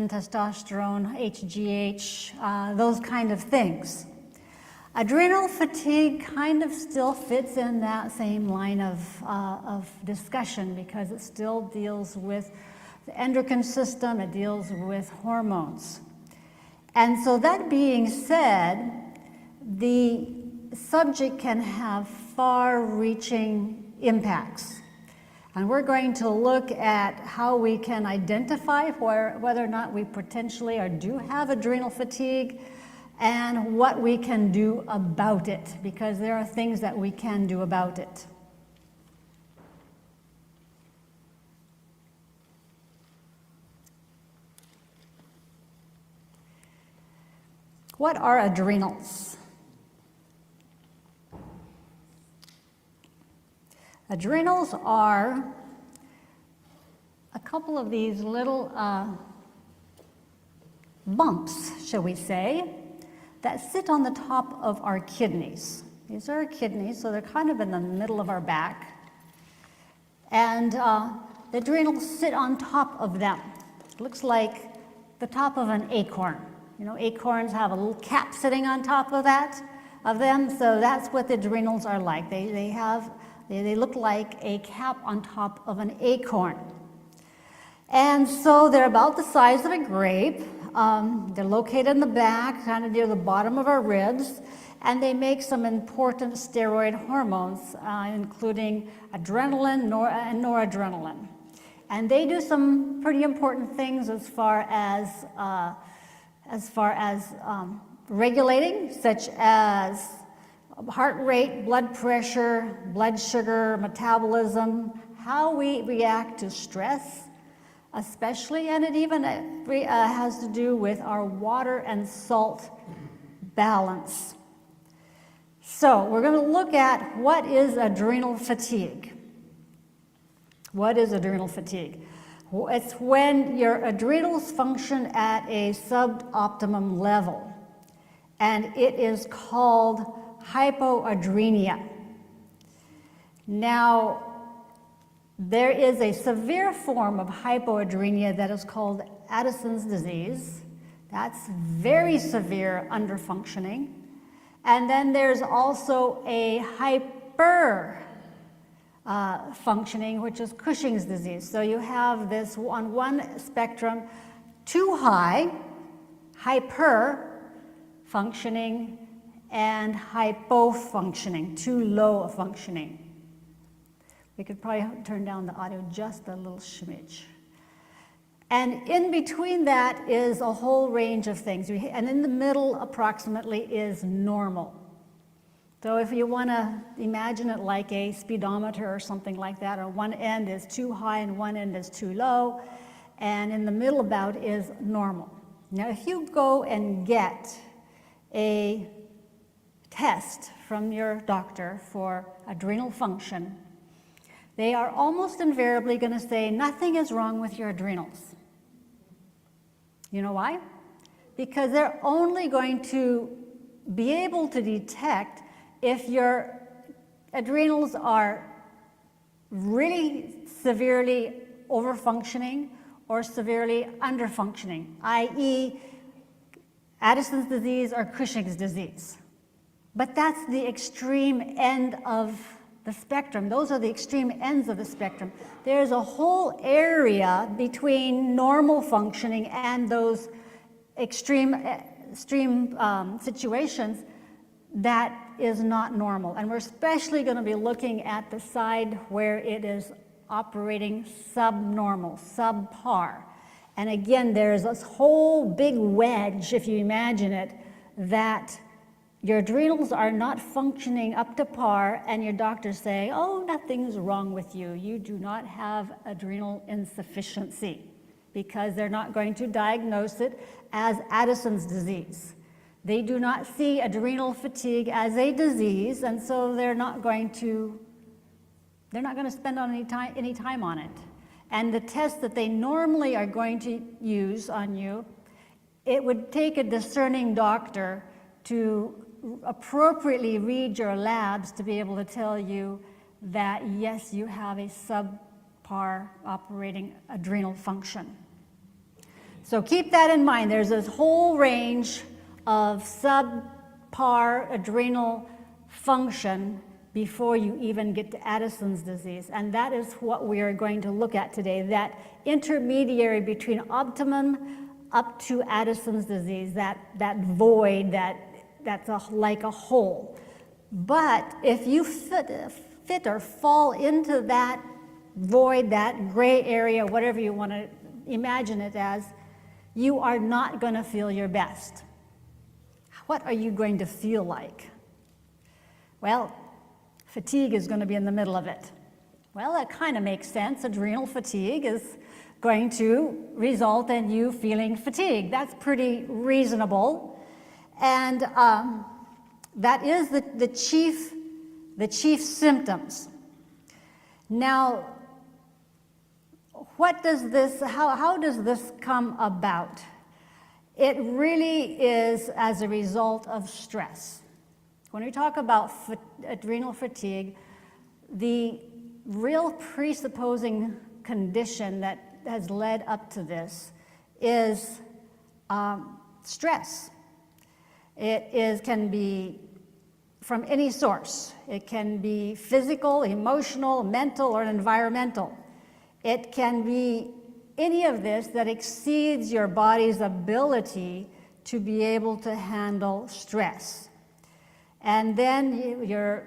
testosterone, HGH, those kind of things. Adrenal fatigue kind of still fits in that same line of discussion because it still deals with the endocrine system, it deals with hormones. And so that being said, the subject can have far-reaching impacts. And we're going to look at how we can identify whether or not we potentially or do have adrenal fatigue and what we can do about it, because there are things that we can do about it. What are adrenals? Adrenals are a couple of these little bumps, shall we say, that sit on the top of our kidneys. These are our kidneys, so they're kind of in the middle of our back. And the adrenals sit on top of them. It looks like the top of an acorn. You know, acorns have a little cap sitting on top of them, so that's what the adrenals are like. They look like a cap on top of an acorn. And so they're about the size of a grape. They're located in the back, kind of near the bottom of our ribs, and they make some important steroid hormones, including adrenaline and noradrenaline. And they do some pretty important things as far as regulating, such as heart rate, blood pressure, blood sugar, metabolism, how we react to stress, especially, and it even has to do with our water and salt balance. So we're going to look at what is adrenal fatigue. What is adrenal fatigue? It's when your adrenals function at a suboptimum level, and it is called hypoadrenia. Now, there is a severe form of hypoadrenia that is called Addison's disease. That's very severe underfunctioning. And then there's also a hyper functioning, which is Cushing's disease. So you have this on one spectrum, too high, hyper functioning, and hypofunctioning, too low functioning. We could probably turn down the audio just a little smidge. And in between that is a whole range of things. And in the middle, approximately, is normal. So if you want to imagine it like a speedometer or something like that, or one end is too high and one end is too low, and in the middle about is normal. Now, if you go and get a test from your doctor for adrenal function, they are almost invariably going to say nothing is wrong with your adrenals. You know why? Because they're only going to be able to detect if your adrenals are really severely overfunctioning or severely underfunctioning, i.e. Addison's disease or Cushing's disease. But that's the extreme end of the spectrum. Those are the extreme ends of the spectrum. There's a whole area between normal functioning and those extreme situations that is not normal. And we're especially going to be looking at the side where it is operating subnormal, subpar. And again, there's this whole big wedge, if you imagine it, that your adrenals are not functioning up to par, and your doctors say, oh, nothing's wrong with you. You do not have adrenal insufficiency, because they're not going to diagnose it as Addison's disease. They do not see adrenal fatigue as a disease, and so they're not going to spend any time on it. And the test that they normally are going to use on you, it would take a discerning doctor to appropriately read your labs to be able to tell you that, yes, you have a subpar operating adrenal function. So keep that in mind. There's this whole range of subpar adrenal function before you even get to Addison's disease. And that is what we are going to look at today, that intermediary between optimum up to Addison's disease, that void that's like a hole. But if you fit or fall into that void, that gray area, whatever you want to imagine it as, you are not going to feel your best. What are you going to feel like? Well, fatigue is going to be in the middle of it. Well, that kind of makes sense. Adrenal fatigue is going to result in you feeling fatigued. That's pretty reasonable. And that is the chief symptoms. Now, what does this, how does this come about? It really is as a result of stress. When we talk about adrenal fatigue, the real presupposing condition that has led up to this is stress. It can be from any source. It can be physical, emotional, mental, or environmental. It can be any of this that exceeds your body's ability to be able to handle stress. And then your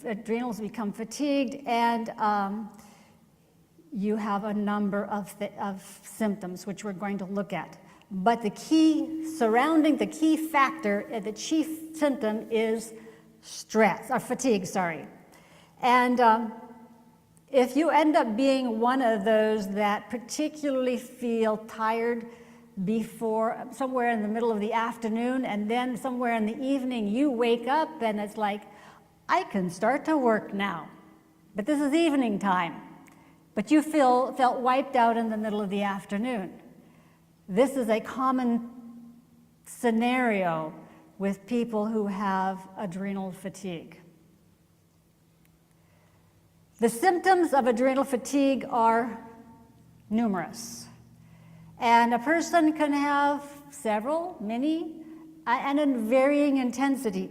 adrenals become fatigued, and you have a number of symptoms, which we're going to look at. But the key factor, the chief symptom is fatigue, sorry. And if you end up being one of those that particularly feel tired before, somewhere in the middle of the afternoon, and then somewhere in the evening you wake up and it's like, I can start to work now, but this is evening time. But you felt wiped out in the middle of the afternoon. This is a common scenario with people who have adrenal fatigue. The symptoms of adrenal fatigue are numerous. And a person can have several, many, and in varying intensity.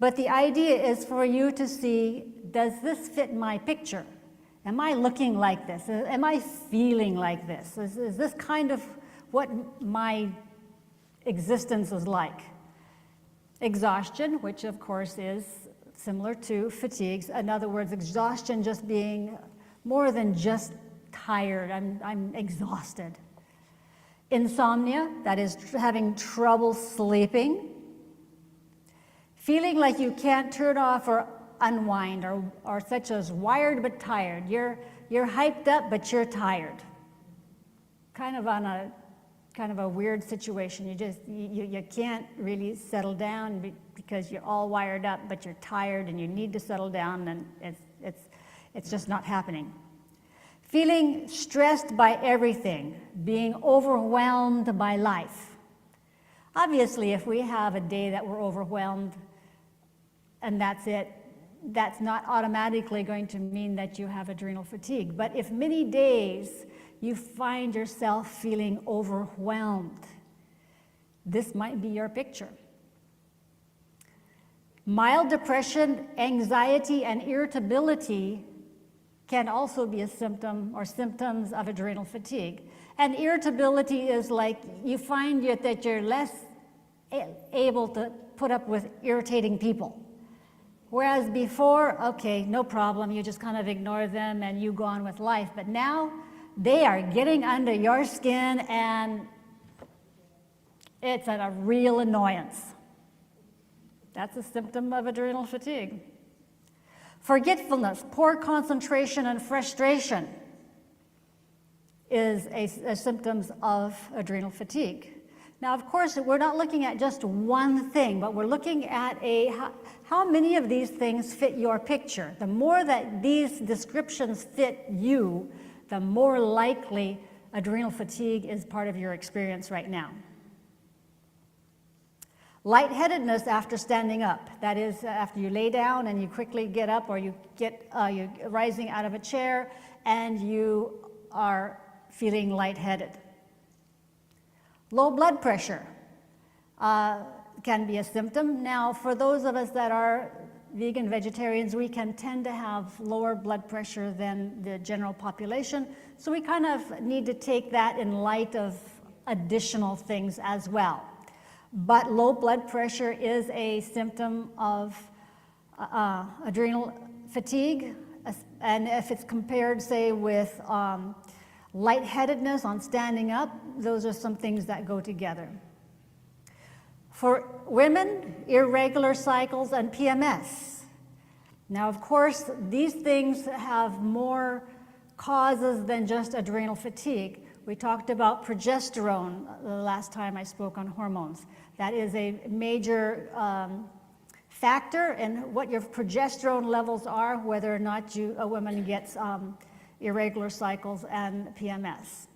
But the idea is for you to see, does this fit my picture? Am I looking like this? Am I feeling like this? Is this kind of what my existence is like? Exhaustion, which of course is similar to fatigues. In other words, exhaustion just being more than just tired. I'm exhausted. Insomnia, that is having trouble sleeping. Feeling like you can't turn off or unwind, or such as wired but tired. You're hyped up, but you're tired. Kind of a weird situation. You can't really settle down because you're all wired up, but you're tired and you need to settle down, and it's just not happening. Feeling stressed by everything, being overwhelmed by life. Obviously, if we have a day that we're overwhelmed and that's it, that's not automatically going to mean that you have adrenal fatigue. But if many days you find yourself feeling overwhelmed, this might be your picture. Mild depression, anxiety, and irritability can also be a symptom or symptoms of adrenal fatigue. And irritability is like you find that you're less able to put up with irritating people. Whereas before, okay, no problem, you just kind of ignore them and you go on with life. But now they are getting under your skin and it's a real annoyance. That's a symptom of adrenal fatigue. Forgetfulness, poor concentration, and frustration is a symptoms of adrenal fatigue. Now, of course, we're not looking at just one thing, but we're looking at how many of these things fit your picture. The more that these descriptions fit you, the more likely adrenal fatigue is part of your experience right now. Lightheadedness after standing up. That is, after you lay down and you quickly get up, or you're rising out of a chair and you are feeling lightheaded. Low blood pressure can be a symptom. Now, for those of us that are vegan vegetarians, we can tend to have lower blood pressure than the general population. So we kind of need to take that in light of additional things as well. But low blood pressure is a symptom of adrenal fatigue, and if it's compared, say, with lightheadedness on standing up, those are some things that go together. For women, irregular cycles and PMS. Now, of course, these things have more causes than just adrenal fatigue. We talked about progesterone the last time I spoke on hormones. That is a major factor in what your progesterone levels are, whether or not a woman gets irregular cycles and PMS.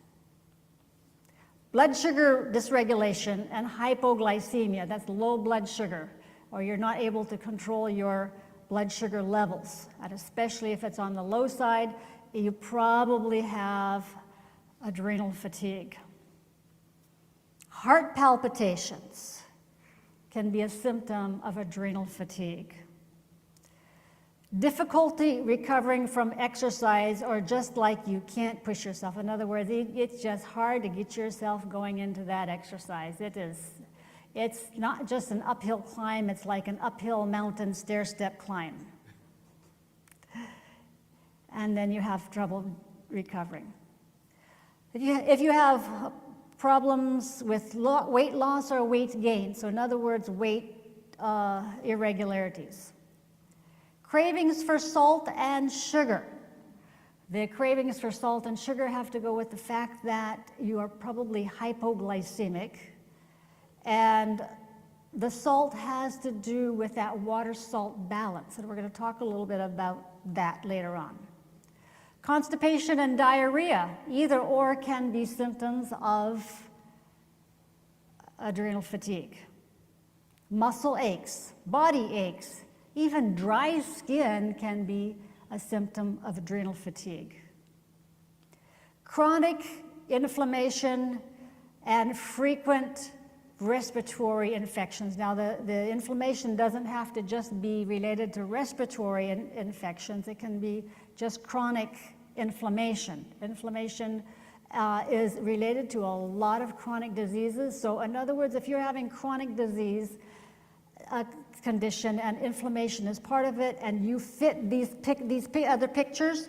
Blood sugar dysregulation and hypoglycemia, that's low blood sugar, or you're not able to control your blood sugar levels. And especially if it's on the low side, you probably have adrenal fatigue. Heart palpitations can be a symptom of adrenal fatigue. Difficulty recovering from exercise, or just like you can't push yourself. In other words, it's just hard to get yourself going into that exercise. It's not just an uphill climb, it's like an uphill mountain stair-step climb. And then you have trouble recovering. If you have problems with weight loss or weight gain, so in other words, weight irregularities. Cravings for salt and sugar. The cravings for salt and sugar have to go with the fact that you are probably hypoglycemic, and the salt has to do with that water-salt balance, and we're going to talk a little bit about that later on. Constipation and diarrhea, either or, can be symptoms of adrenal fatigue. Muscle aches, body aches, even dry skin can be a symptom of adrenal fatigue. Chronic inflammation and frequent respiratory infections. Now, the inflammation doesn't have to just be related to respiratory infections. It can be just chronic inflammation. Inflammation is related to a lot of chronic diseases. So in other words, if you're having chronic disease condition and inflammation is part of it, and you fit these other pictures,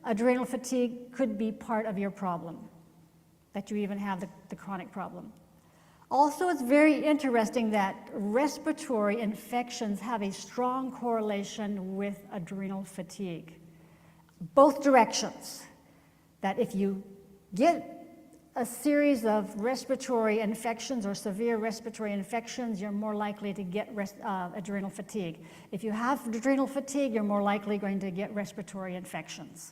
adrenal fatigue could be part of your problem, that you even have the chronic problem. Also, it's very interesting that respiratory infections have a strong correlation with adrenal fatigue. Both directions. That if you get a series of respiratory infections or severe respiratory infections, you're more likely to get adrenal fatigue. If you have adrenal fatigue, you're more likely going to get respiratory infections.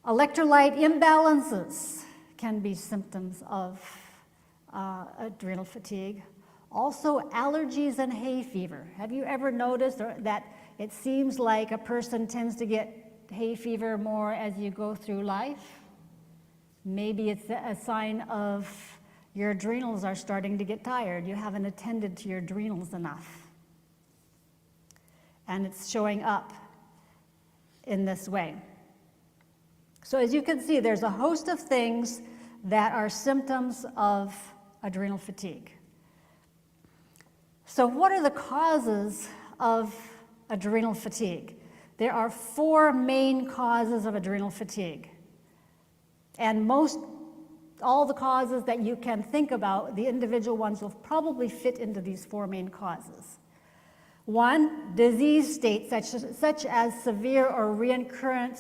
Electrolyte imbalances can be symptoms of adrenal fatigue. Also, allergies and hay fever. Have you ever noticed that it seems like a person tends to get hay fever more as you go through life? Maybe it's a sign of your adrenals are starting to get tired. You haven't attended to your adrenals enough. And it's showing up in this way. So as you can see, there's a host of things that are symptoms of adrenal fatigue. So what are the causes of adrenal fatigue? There are 4 main causes of adrenal fatigue. And all the causes that you can think about, the individual ones will probably fit into these 4 main causes. 1, disease states such as severe or recurrent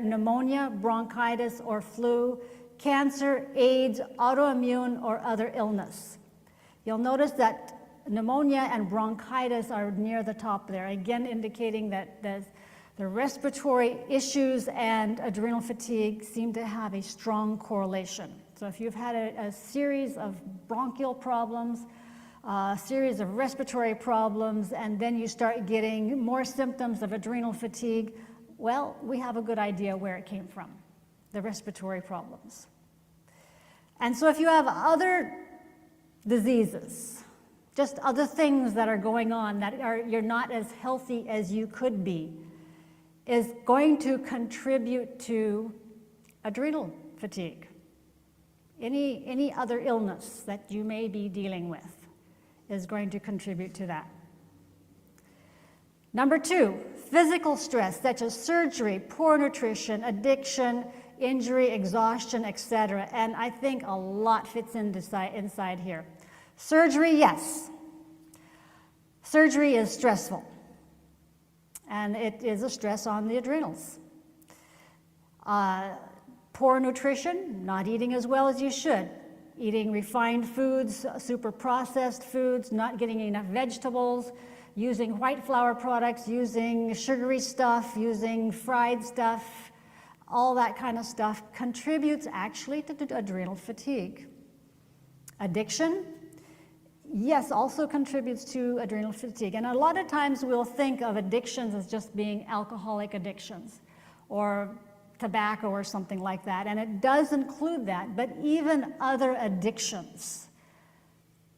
pneumonia, bronchitis, or flu, cancer, AIDS, autoimmune, or other illness. You'll notice that pneumonia and bronchitis are near the top there, again indicating that the respiratory issues and adrenal fatigue seem to have a strong correlation. So if you've had a series of bronchial problems, a series of respiratory problems, and then you start getting more symptoms of adrenal fatigue, well, we have a good idea where it came from, the respiratory problems. And so if you have other diseases, just other things that are going on that you're not as healthy as you could be, is going to contribute to adrenal fatigue. Any other illness that you may be dealing with is going to contribute to that. Number 2, physical stress such as surgery, poor nutrition, addiction, injury, exhaustion, etc. And I think a lot fits inside here. Surgery, yes. Surgery is stressful, and it is a stress on the adrenals. Poor nutrition, not eating as well as you should, eating refined foods, super processed foods, not getting enough vegetables, using white flour products, using sugary stuff, using fried stuff, all that kind of stuff contributes actually to adrenal fatigue. Addiction, yes, also contributes to adrenal fatigue. And a lot of times we'll think of addictions as just being alcoholic addictions or tobacco or something like that. And it does include that, but even other addictions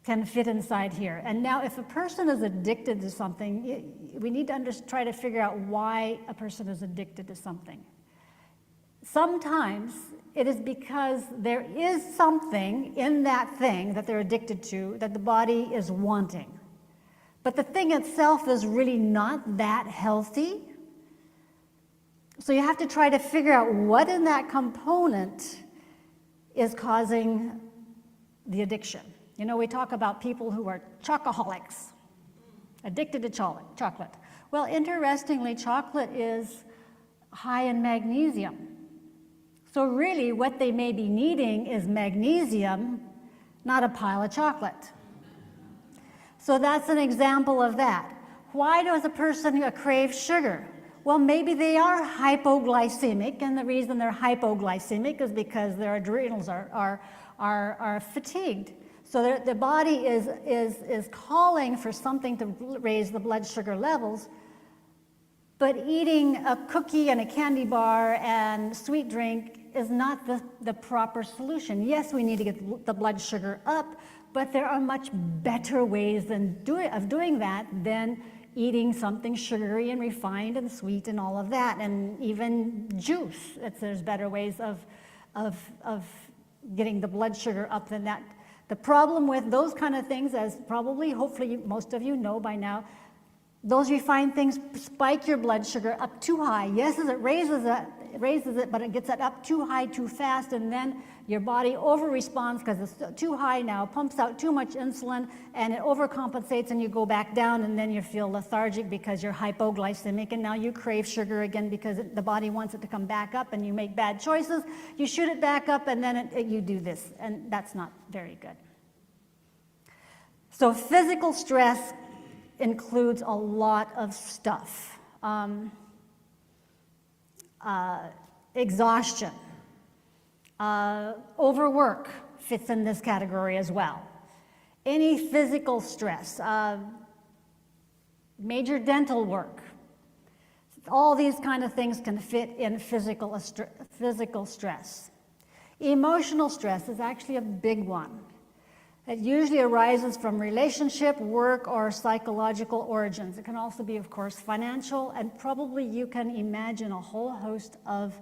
can fit inside here. And now if a person is addicted to something, we need to try to figure out why a person is addicted to something. Sometimes it is because there is something in that thing that they're addicted to that the body is wanting. But the thing itself is really not that healthy. So you have to try to figure out what in that component is causing the addiction. You know, we talk about people who are chocoholics, addicted to chocolate. Well, interestingly, chocolate is high in magnesium. So really what they may be needing is magnesium, not a pile of chocolate. So that's an example of that. Why does a person crave sugar? Well, maybe they are hypoglycemic, and the reason they're hypoglycemic is because their adrenals are fatigued. So the body is calling for something to raise the blood sugar levels, but eating a cookie and a candy bar and sweet drink is not the proper solution. Yes, we need to get the blood sugar up, but there are much better ways of doing that than eating something sugary and refined and sweet and all of that, and even juice. There's better ways of getting the blood sugar up than that. The problem with those kind of things, as probably, hopefully most of you know by now, those refined things spike your blood sugar up too high. Yes, it raises it, but it gets it up too high too fast, and then your body over-responds because it's too high now, pumps out too much insulin, and it overcompensates, and you go back down, and then you feel lethargic because you're hypoglycemic, and now you crave sugar again because the body wants it to come back up, and you make bad choices. You shoot it back up, and then you do this, and that's not very good. So physical stress includes a lot of stuff. Exhaustion, overwork fits in this category as well. Any physical stress, major dental work, all these kind of things can fit in physical stress. Emotional stress is actually a big one. It usually arises from relationship, work, or psychological origins. It can also be, of course, financial, and probably you can imagine a whole host of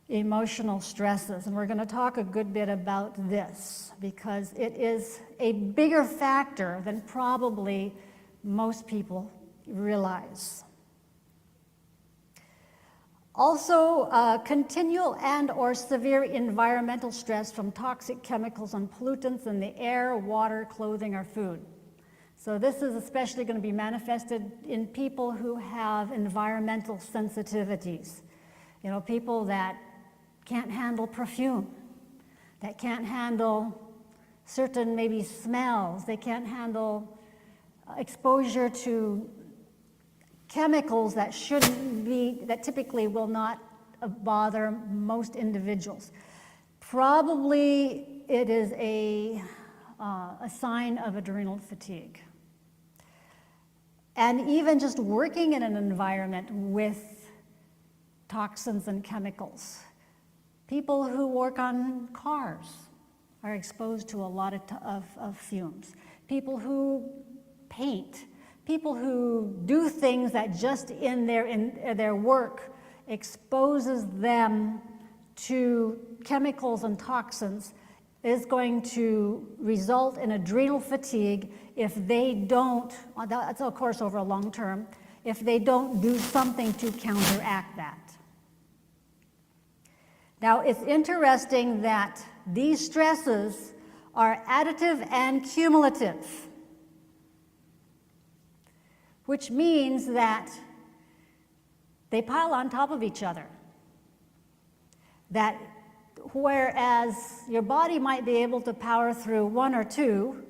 emotional stresses. And we're going to talk a good bit about this because it is a bigger factor than probably most people realize. Also, continual and or severe environmental stress from toxic chemicals and pollutants in the air, water, clothing, or food. So this is especially going to be manifested in people who have environmental sensitivities. You know, people that can't handle perfume, that can't handle certain maybe smells, they can't handle exposure to chemicals that shouldn't be, that typically will not bother most individuals. Probably it is a sign of adrenal fatigue. And even just working in an environment with toxins and chemicals. People who work on cars, are exposed to a lot of fumes. People who paint, people who do things that just in their work exposes them to chemicals and toxins is going to result in adrenal fatigue if they don't, that's of course over a long term, if they don't do something to counteract that. Now, it's interesting that these stresses are additive and cumulative, which means that they pile on top of each other. That whereas your body might be able to power through 1 or 2,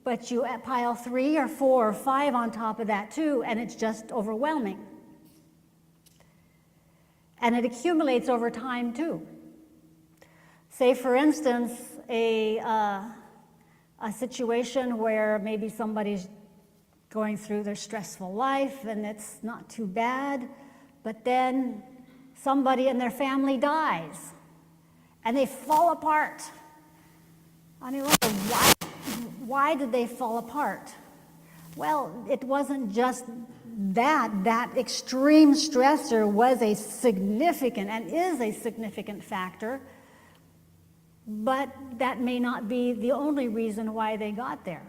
but you pile 3 or 4 or 5 on top of that too, and it's just overwhelming. And it accumulates over time too. Say, for instance, a situation where maybe somebody's going through their stressful life and it's not too bad, but then somebody in their family dies and they fall apart. And you wonder, why did they fall apart? Well, it wasn't just that extreme stressor was a significant and is a significant factor, but that may not be the only reason why they got there.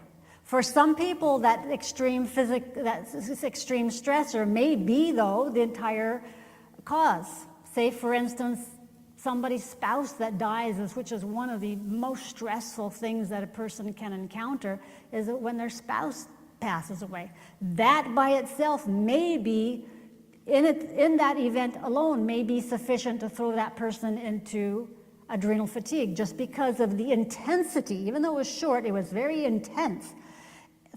For some people, that extreme stressor may be, though, the entire cause. Say, for instance, somebody's spouse that dies, which is one of the most stressful things that a person can encounter, is that when their spouse passes away. That by itself may be, in that event alone, may be sufficient to throw that person into adrenal fatigue, just because of the intensity. Even though it was short, it was very intense.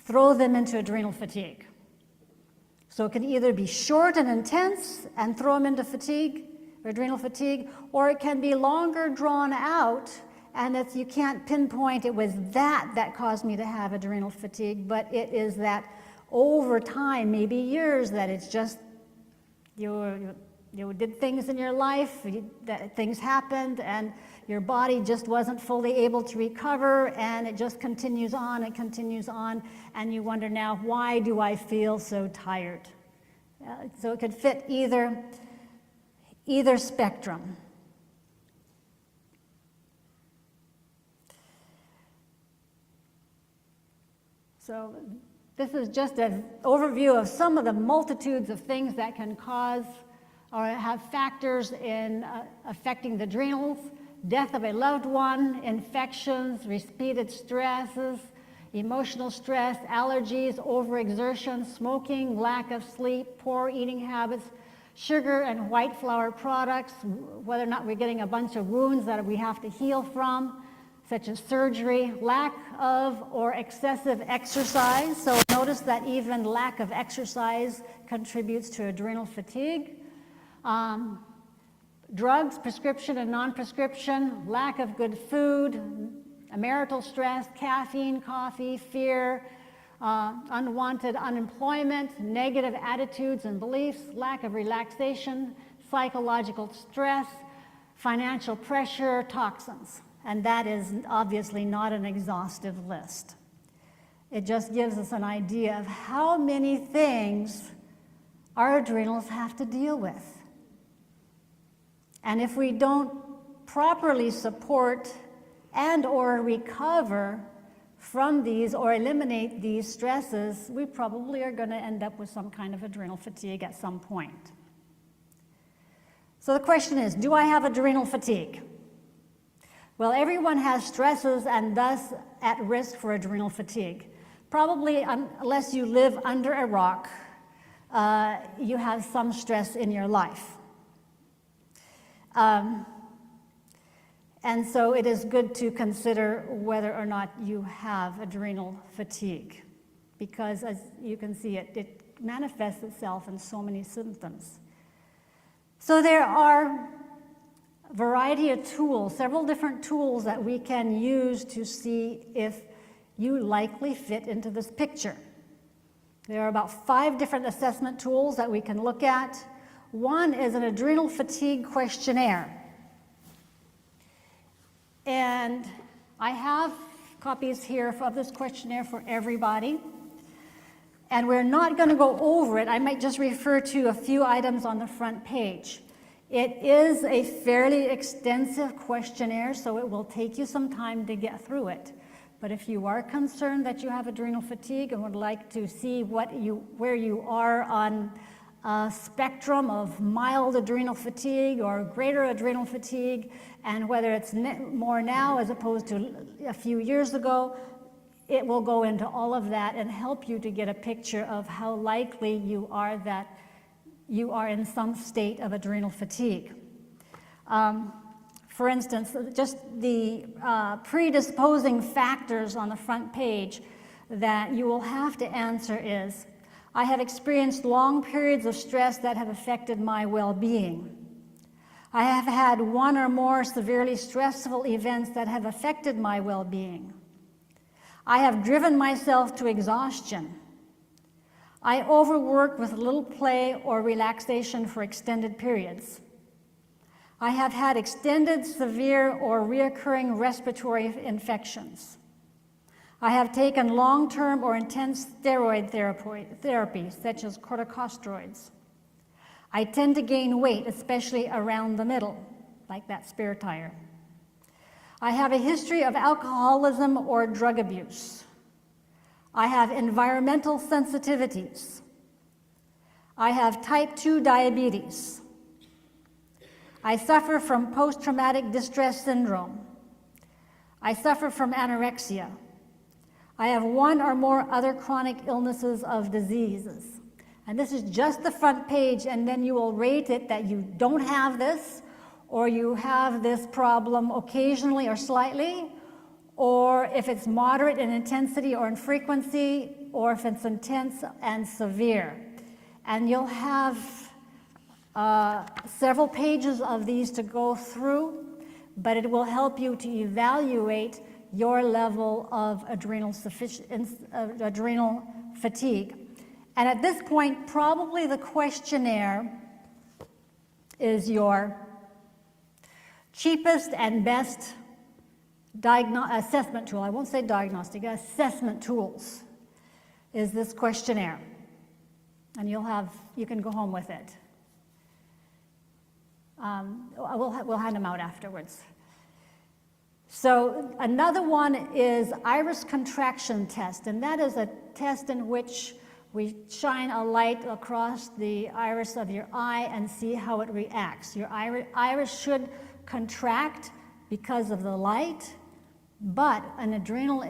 Throw them into adrenal fatigue. So it can either be short and intense and throw them into fatigue, or adrenal fatigue, or it can be longer, drawn out, and that you can't pinpoint it was that caused me to have adrenal fatigue, but it is that over time, maybe years, that it's just you did things in your life, that things happened, and your body just wasn't fully able to recover, and it just continues on, and you wonder now, why do I feel so tired? So it could fit either spectrum. So this is just an overview of some of the multitudes of things that can cause or have factors in affecting the adrenals: death of a loved one, infections, repeated stresses, emotional stress, allergies, overexertion, smoking, lack of sleep, poor eating habits, sugar and white flour products, whether or not we're getting a bunch of wounds that we have to heal from, such as surgery, lack of or excessive exercise. So notice that even lack of exercise contributes to adrenal fatigue. Drugs, prescription and non-prescription, lack of good food, marital stress, caffeine, coffee, fear, unwanted unemployment, negative attitudes and beliefs, lack of relaxation, psychological stress, financial pressure, toxins. And that is obviously not an exhaustive list. It just gives us an idea of how many things our adrenals have to deal with. And if we don't properly support and or recover from these or eliminate these stresses, we probably are going to end up with some kind of adrenal fatigue at some point. So the question is, do I have adrenal fatigue? Well, everyone has stresses and thus at risk for adrenal fatigue. Probably unless you live under a rock, you have some stress in your life. And so it is good to consider whether or not you have adrenal fatigue, because as you can see, it manifests itself in so many symptoms. So there are a variety of tools, several different tools that we can use to see if you likely fit into this picture. There are about 5 different assessment tools that we can look at. One is an adrenal fatigue questionnaire. And I have copies here of this questionnaire for everybody. And we're not going to go over it. I might just refer to a few items on the front page. It is a fairly extensive questionnaire, so it will take you some time to get through it. But if you are concerned that you have adrenal fatigue and would like to see where you are on a spectrum of mild adrenal fatigue or greater adrenal fatigue, and whether it's more now as opposed to a few years ago, it will go into all of that and help you to get a picture of how likely you are that you are in some state of adrenal fatigue. For instance, just the predisposing factors on the front page that you will have to answer is, I have experienced long periods of stress that have affected my well-being. I have had one or more severely stressful events that have affected my well-being. I have driven myself to exhaustion. I overwork with little play or relaxation for extended periods. I have had extended, severe, or reoccurring respiratory infections. I have taken long-term or intense steroid therapy, such as corticosteroids. I tend to gain weight, especially around the middle, like that spare tire. I have a history of alcoholism or drug abuse. I have environmental sensitivities. I have type 2 diabetes. I suffer from post-traumatic distress syndrome. I suffer from anorexia. I have one or more other chronic illnesses of diseases. And this is just the front page, and then you will rate it that you don't have this, or you have this problem occasionally or slightly, or if it's moderate in intensity or in frequency, or if it's intense and severe. And you'll have several pages of these to go through, but it will help you to evaluate your level of adrenal fatigue. And at this point, probably the questionnaire is your cheapest and best assessment tool. I won't say diagnostic, assessment tools is this questionnaire. And you can go home with it. We'll hand them out afterwards. So another one is iris contraction test, and that is a test in which we shine a light across the iris of your eye and see how it reacts. Your iris should contract because of the light, but an adrenal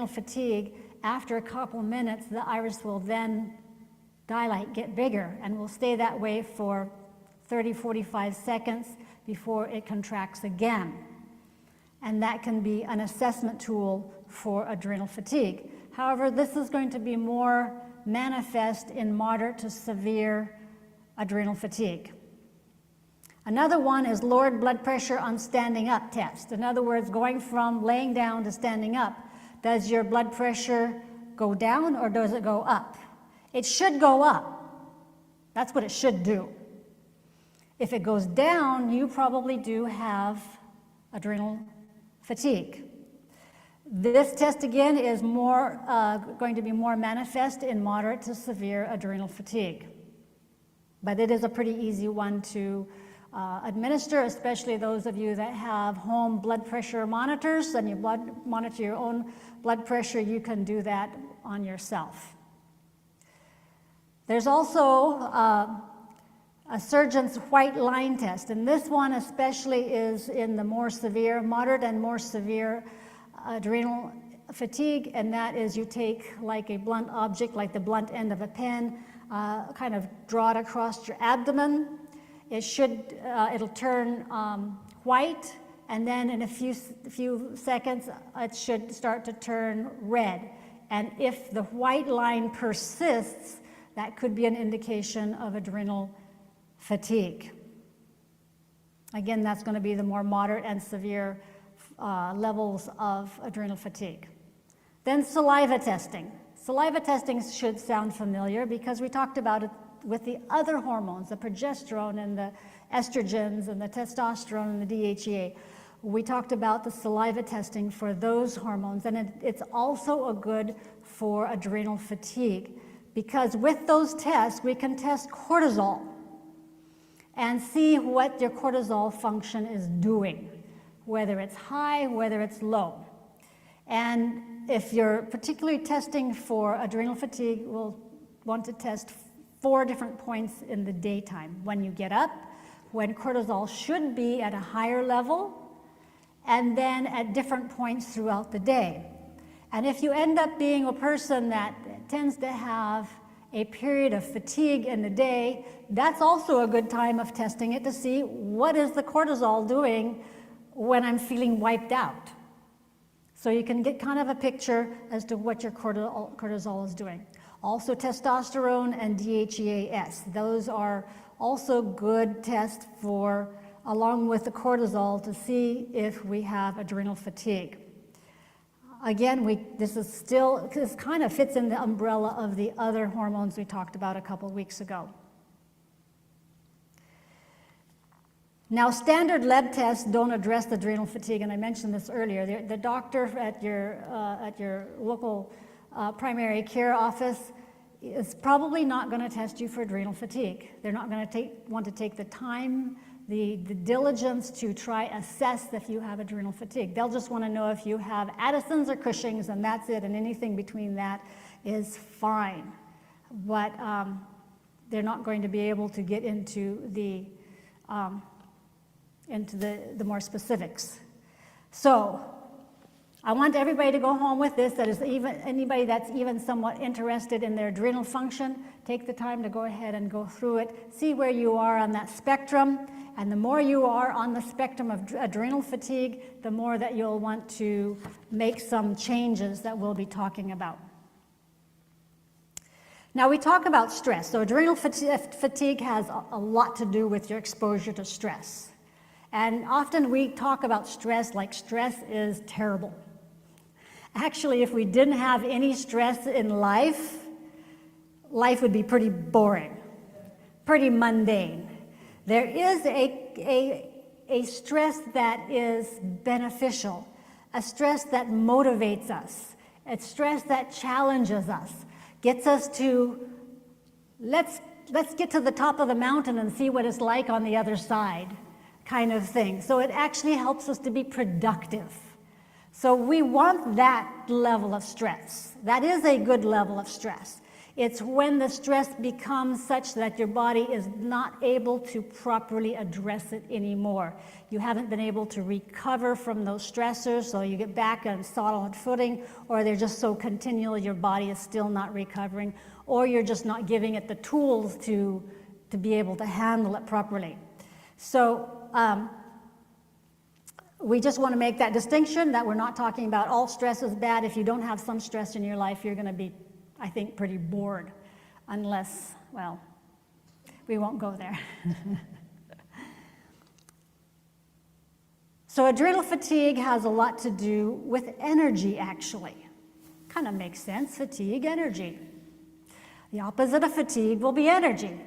fatigue, after a couple minutes, the iris will then dilate, get bigger, and will stay that way for 30, 45 seconds before it contracts again. And that can be an assessment tool for adrenal fatigue. However, this is going to be more manifest in moderate to severe adrenal fatigue. Another one is lowered blood pressure on standing up test. In other words, going from laying down to standing up. Does your blood pressure go down or does it go up? It should go up. That's what it should do. If it goes down, you probably do have adrenal fatigue. This test again is going to be more manifest in moderate to severe adrenal fatigue. But it is a pretty easy one to administer, especially those of you that have home blood pressure monitors and you monitor your own blood pressure. You can do that on yourself. There's also a surgeon's white line test, and this one especially is in the moderate and more severe adrenal fatigue, and that is you take like a blunt object, like the blunt end of a pen, kind of draw it across your abdomen. It'll turn white, and then in a few seconds it should start to turn red. And if the white line persists, that could be an indication of adrenal fatigue. Again, that's going to be the more moderate and severe levels of adrenal fatigue. Then saliva testing. Saliva testing should sound familiar because we talked about it with the other hormones, the progesterone and the estrogens and the testosterone and the DHEA. We talked about the saliva testing for those hormones, and it's also a good for adrenal fatigue, because with those tests, we can test cortisol and see what your cortisol function is doing, whether it's high, whether it's low. And if you're particularly testing for adrenal fatigue, we'll want to test 4 different points in the daytime. When you get up, when cortisol should be at a higher level, and then at different points throughout the day. And if you end up being a person that tends to have a period of fatigue in the day, that's also a good time of testing it to see what is the cortisol doing when I'm feeling wiped out. So you can get kind of a picture as to what your cortisol is doing. Also testosterone and DHEAS. Those are also good tests for, along with the cortisol, to see if we have adrenal fatigue. Again, this kind of fits in the umbrella of the other hormones we talked about a couple weeks ago. Now, standard lab tests don't address the adrenal fatigue, and I mentioned this earlier. The doctor at your local primary care office is probably not going to test you for adrenal fatigue. They're not going to want to take the time, the diligence to try assess if you have adrenal fatigue. They'll just want to know if you have Addison's or Cushing's, and that's it, and anything between that is fine. But they're not going to be able to get into the more specifics. So I want everybody to go home with this, that is anybody that's even somewhat interested in their adrenal function, take the time to go ahead and go through it, see where you are on that spectrum, and the more you are on the spectrum of adrenal fatigue, the more that you'll want to make some changes that we'll be talking about. Now we talk about stress. So adrenal fatigue has a lot to do with your exposure to stress. And often we talk about stress like stress is terrible. Actually, if we didn't have any stress in life, life would be pretty boring, pretty mundane. There is a stress that is beneficial, a stress that motivates us, a stress that challenges us, gets us to, let's get to the top of the mountain and see what it's like on the other side, kind of thing. So it actually helps us to be productive. So we want that level of stress. That is a good level of stress. It's when the stress becomes such that your body is not able to properly address it anymore. You haven't been able to recover from those stressors, so you get back on solid footing, or they're just so continual your body is still not recovering, or you're just not giving it the tools to be able to handle it properly. So we just want to make that distinction that we're not talking about all stress is bad. If you don't have some stress in your life, you're going to be, I think, pretty bored, unless, well, we won't go there. So adrenal fatigue has a lot to do with energy, actually. Kind of makes sense, fatigue, energy. The opposite of fatigue will be energy.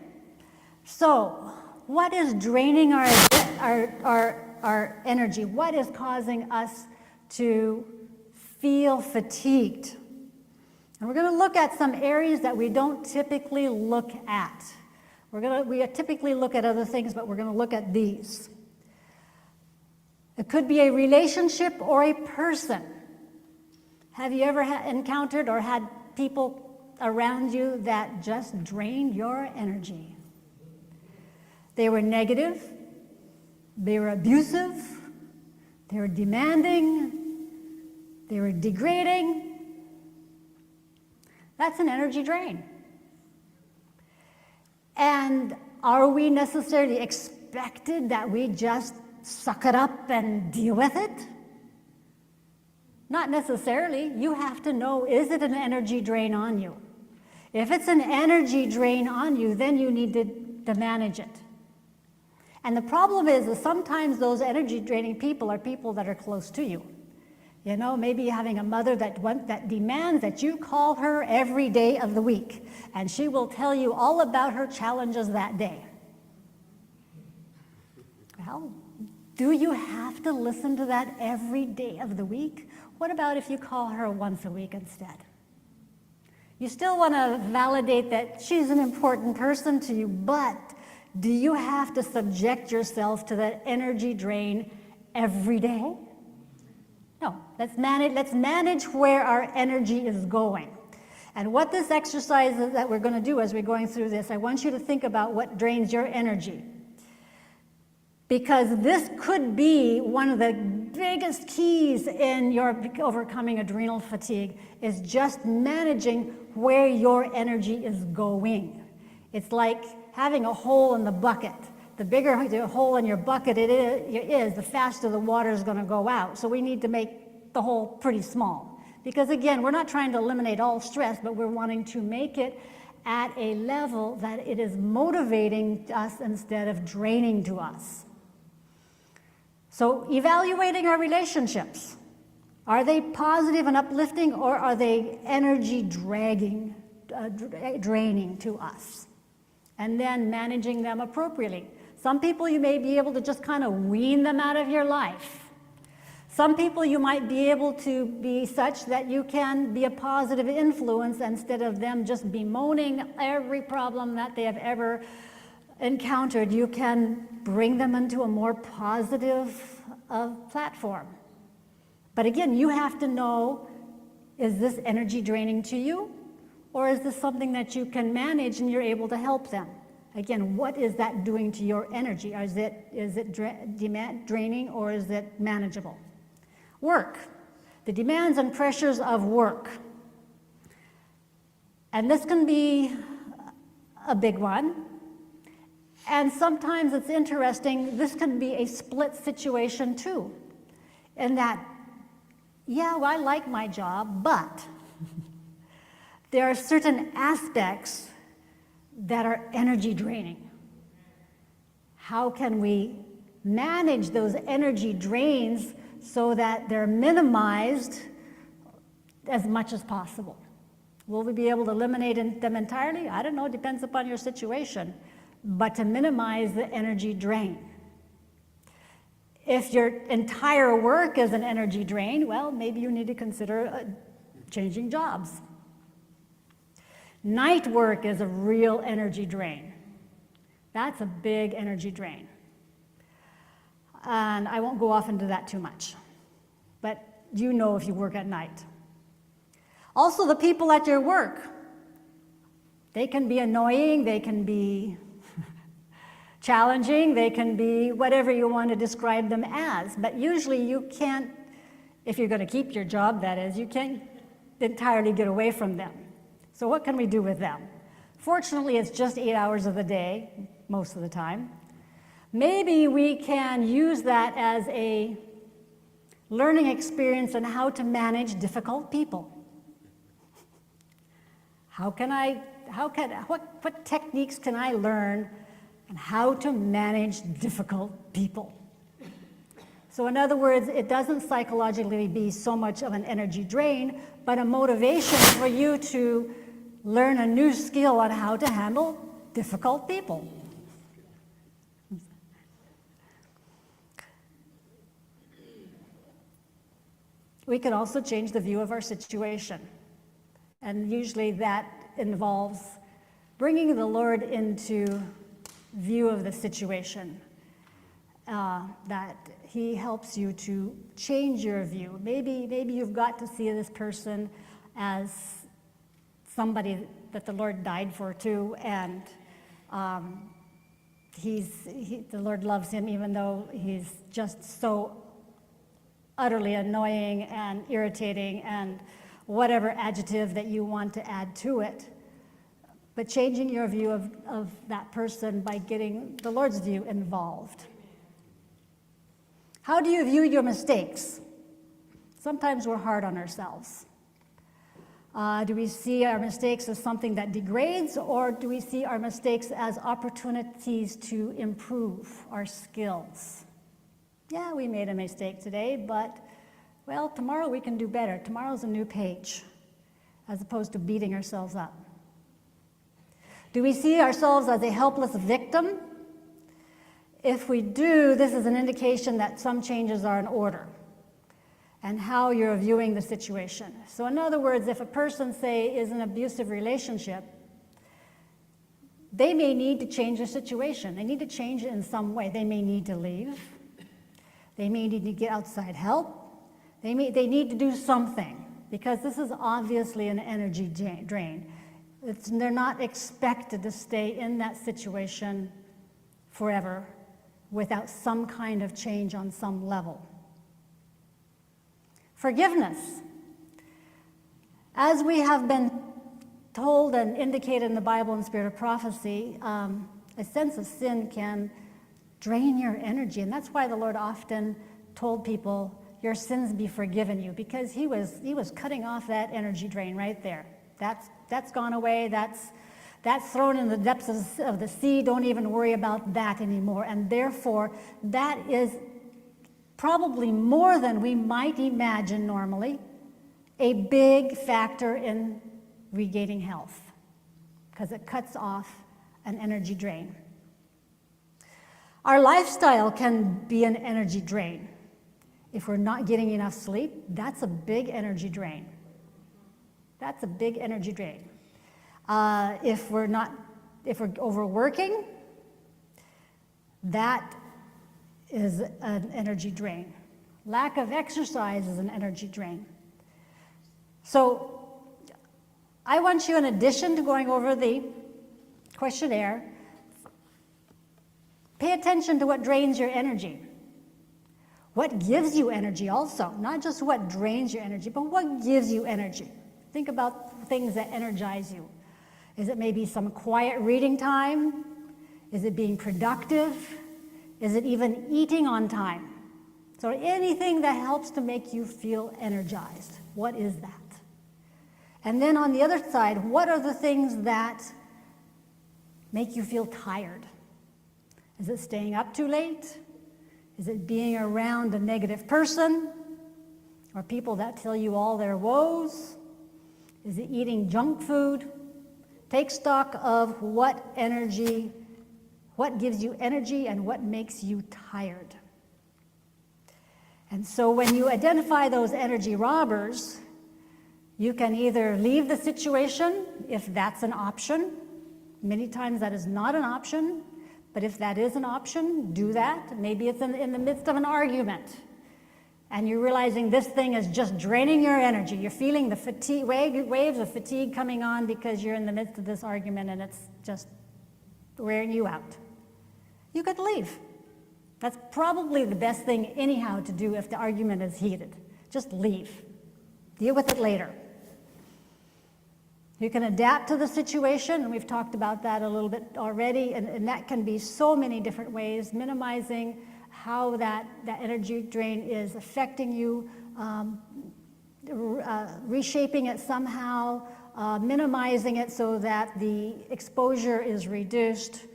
So what is draining our energy? What is causing us to feel fatigued? And we're going to look at some areas that we don't typically look at. We typically look at other things, but we're going to look at these. It could be a relationship or a person. Have you ever encountered or had people around you that just drained your energy? They were negative, they were abusive, they were demanding, they were degrading. That's an energy drain. And are we necessarily expected that we just suck it up and deal with it? Not necessarily. You have to know, is it an energy drain on you? If it's an energy drain on you, then you need to manage it. And the problem is that sometimes those energy draining people are people that are close to you. You know, maybe having a mother that demands that you call her every day of the week, and she will tell you all about her challenges that day. Well, Do you have to listen to that every day of the week? What about if you call her once a week instead? You still want to validate that she's an important person to you, but do you have to subject yourself to that energy drain every day? No, let's manage where our energy is going. And what this exercise is that we're going to do as we're going through this, I want you to think about what drains your energy. Because this could be one of the biggest keys in your overcoming adrenal fatigue, is just managing where your energy is going. It's like having a hole in the bucket. The bigger the hole in your bucket it is, the faster the water is going to go out. So we need to make the hole pretty small. Because again, we're not trying to eliminate all stress, but we're wanting to make it at a level that it is motivating us instead of draining to us. So evaluating our relationships. Are they positive and uplifting, or are they energy draining to us? And then managing them appropriately. Some people you may be able to just kind of wean them out of your life. Some people you might be able to be such that you can be a positive influence instead of them just bemoaning every problem that they have ever encountered. You can bring them into a more positive platform. But again, you have to know, is this energy draining to you? Or is this something that you can manage and you're able to help them? Again, what is that doing to your energy? Is it draining, or is it manageable? Work. The demands and pressures of work. And this can be a big one. And sometimes it's interesting, this can be a split situation too. In that, yeah, well, I like my job, but there are certain aspects that are energy draining. How can we manage those energy drains so that they're minimized as much as possible? Will we be able to eliminate them entirely? I don't know, it depends upon your situation. But to minimize the energy drain. If your entire work is an energy drain, well, maybe you need to consider changing jobs. Night work is a real energy drain. That's a big energy drain. And I won't go off into that too much. But you know if you work at night. Also, the people at your work. They can be annoying, they can be challenging, they can be whatever you want to describe them as. But usually you can't, if you're going to keep your job, that is, you can't entirely get away from them. So what can we do with them? Fortunately, it's just 8 hours of the day, most of the time. Maybe we can use that as a learning experience on how to manage difficult people. What techniques can I learn on how to manage difficult people? So in other words, it doesn't psychologically be so much of an energy drain, but a motivation for you to learn a new skill on how to handle difficult people. We can also change the view of our situation. And usually that involves bringing the Lord into view of the situation, that He helps you to change your view. Maybe you've got to see this person as somebody that the Lord died for too, and the Lord loves him even though he's just so utterly annoying and irritating and whatever adjective that you want to add to it. But changing your view of that person by getting the Lord's view involved. How do you view your mistakes? Sometimes we're hard on ourselves. Do we see our mistakes as something that degrades, or do we see our mistakes as opportunities to improve our skills? Yeah, we made a mistake today, but, well, tomorrow we can do better. Tomorrow's a new page, as opposed to beating ourselves up. Do we see ourselves as a helpless victim? If we do, this is an indication that some changes are in order and how you're viewing the situation. So in other words, if a person, say, is in an abusive relationship, they may need to change their situation. They need to change it in some way. They may need to leave. They may need to get outside help. They need to do something, because this is obviously an energy drain. They're not expected to stay in that situation forever without some kind of change on some level. Forgiveness. As we have been told and indicated in the Bible and Spirit of Prophecy, a sense of sin can drain your energy, and that's why the Lord often told people, your sins be forgiven you, because he was cutting off that energy drain right there. That's gone away. That's thrown in the depths of the sea. Don't even worry about that anymore. And therefore, that is probably more than we might imagine normally, a big factor in regaining health, because it cuts off an energy drain. Our lifestyle can be an energy drain. If we're not getting enough sleep, that's a big energy drain. That's a big energy drain. If we're overworking, that is an energy drain. Lack of exercise is an energy drain. So I want you, in addition to going over the questionnaire, pay attention to what drains your energy. What gives you energy also, not just what drains your energy, but what gives you energy. Think about things that energize you. Is it maybe some quiet reading time? Is it being productive? Is it even eating on time? So anything that helps to make you feel energized, what is that? And then on the other side, what are the things that make you feel tired? Is it staying up too late? Is it being around a negative person or people that tell you all their woes? Is it eating junk food? Take stock of what gives you energy and what makes you tired. And so when you identify those energy robbers, you can either leave the situation if that's an option. Many times that is not an option. But if that is an option, do that. Maybe it's in the midst of an argument, and you're realizing this thing is just draining your energy. You're feeling the fatigue, waves of fatigue coming on because you're in the midst of this argument and it's just wearing you out. You could leave. That's probably the best thing anyhow to do if the argument is heated. Just leave. Deal with it later. You can adapt to the situation, and we've talked about that a little bit already, and that can be so many different ways, minimizing how that energy drain is affecting you, reshaping it somehow, minimizing it so that the exposure is reduced,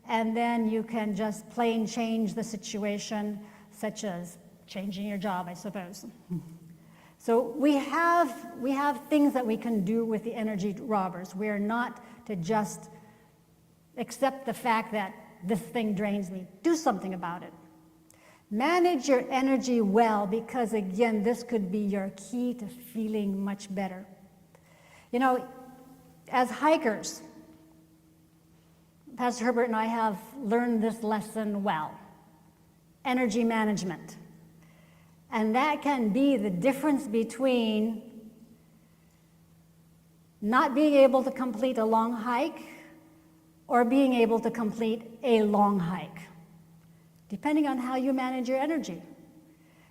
and then you can just plain change the situation, such as changing your job, I suppose. So we have things that we can do with the energy robbers. We are not to just accept the fact that this thing drains me. Do something about it. Manage your energy well, because again, this could be your key to feeling much better. You know, as hikers, Pastor Herbert and I have learned this lesson well. Energy management. And that can be the difference between not being able to complete a long hike or being able to complete a long hike, depending on how you manage your energy.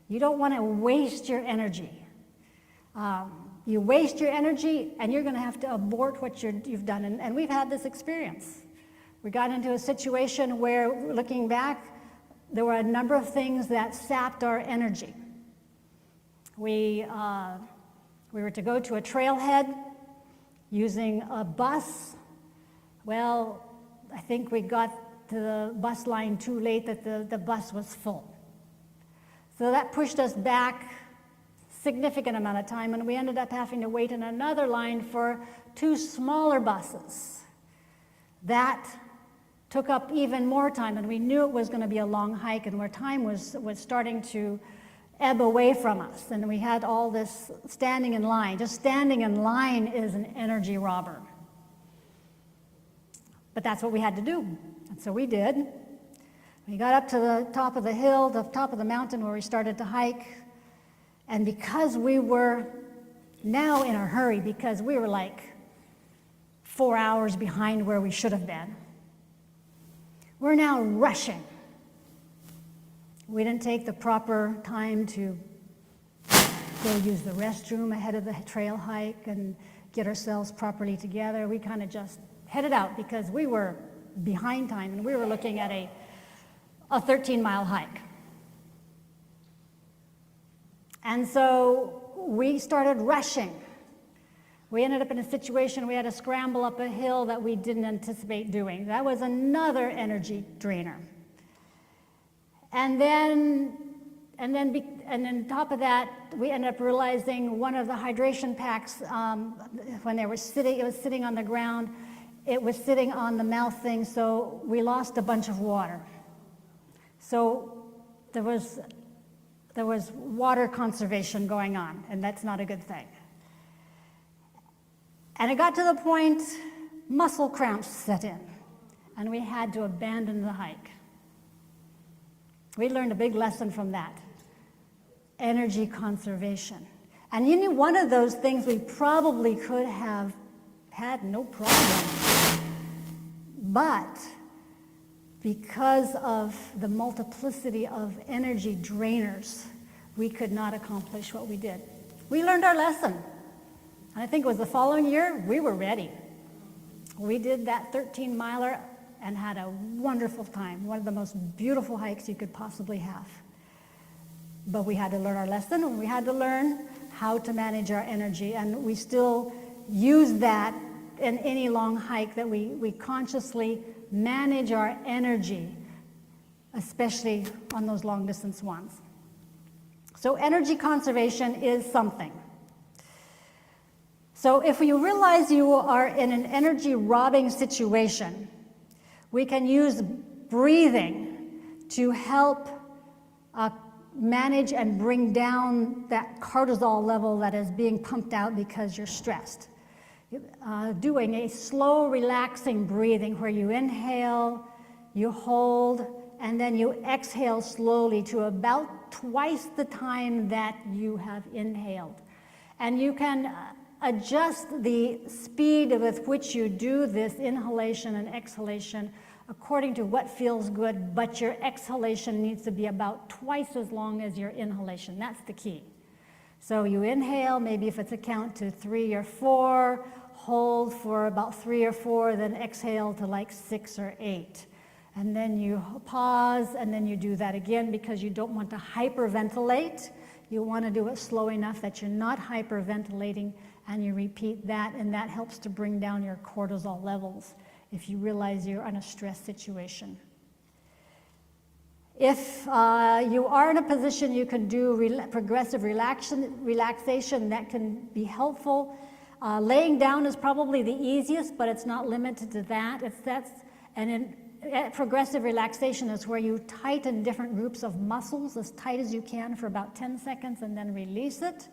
You don't want to waste your energy. You waste your energy and you're going to have to abort what you've done. And we've had this experience. We got into a situation where, looking back, there were a number of things that sapped our energy. We were to go to a trailhead using a bus. Well, I think we got to the bus line too late, that the bus was full. So that pushed us back a significant amount of time, and we ended up having to wait in another line for two smaller buses. That took up even more time, and we knew it was going to be a long hike, and where time was starting to ebb away from us, and we had all this standing in line. Just standing in line is an energy robber. But that's what we had to do, and so we did. We got up to the top of the hill, the top of the mountain where we started to hike, and because we were now in a hurry, because we were like 4 hours behind where we should have been, we're now rushing. We didn't take the proper time to go use the restroom ahead of the trail hike and get ourselves properly together. We kind of just headed out because we were behind time, and we were looking at a 13-mile hike. And so we started rushing. We ended up in a situation we had to scramble up a hill that we didn't anticipate doing. That was another energy drainer. And then on top of that, we ended up realizing one of the hydration packs, when it was sitting on the ground, it was sitting on the mouth thing, so we lost a bunch of water. So there was water conservation going on, and that's not a good thing. And it got to the point muscle cramps set in, and we had to abandon the hike. We learned a big lesson from that. Energy conservation. And you know, one of those things we probably could have had no problem. But because of the multiplicity of energy drainers, we could not accomplish what we did. We learned our lesson. And I think it was the following year, we were ready. We did that 13-miler and had a wonderful time, one of the most beautiful hikes you could possibly have. But we had to learn our lesson, and we had to learn how to manage our energy, and we still use that in any long hike, that we consciously manage our energy, especially on those long distance ones. So energy conservation is something. So if you realize you are in an energy robbing situation, we can use breathing to help manage and bring down that cortisol level that is being pumped out because you're stressed. Doing a slow, relaxing breathing where you inhale, you hold, and then you exhale slowly to about twice the time that you have inhaled. And you can adjust the speed with which you do this inhalation and exhalation according to what feels good, but your exhalation needs to be about twice as long as your inhalation. That's the key. So you inhale, maybe if it's a count to 3 or 4, hold for about 3 or 4, then exhale to like 6 or 8. And then you pause, and then you do that again because you don't want to hyperventilate. You want to do it slow enough that you're not hyperventilating, and you repeat that, and that helps to bring down your cortisol levels if you realize you're in a stress situation. If you are in a position you can do progressive relaxation, that can be helpful. Laying down is probably the easiest, but it's not limited to that. Progressive relaxation is where you tighten different groups of muscles as tight as you can for about 10 seconds and then release it,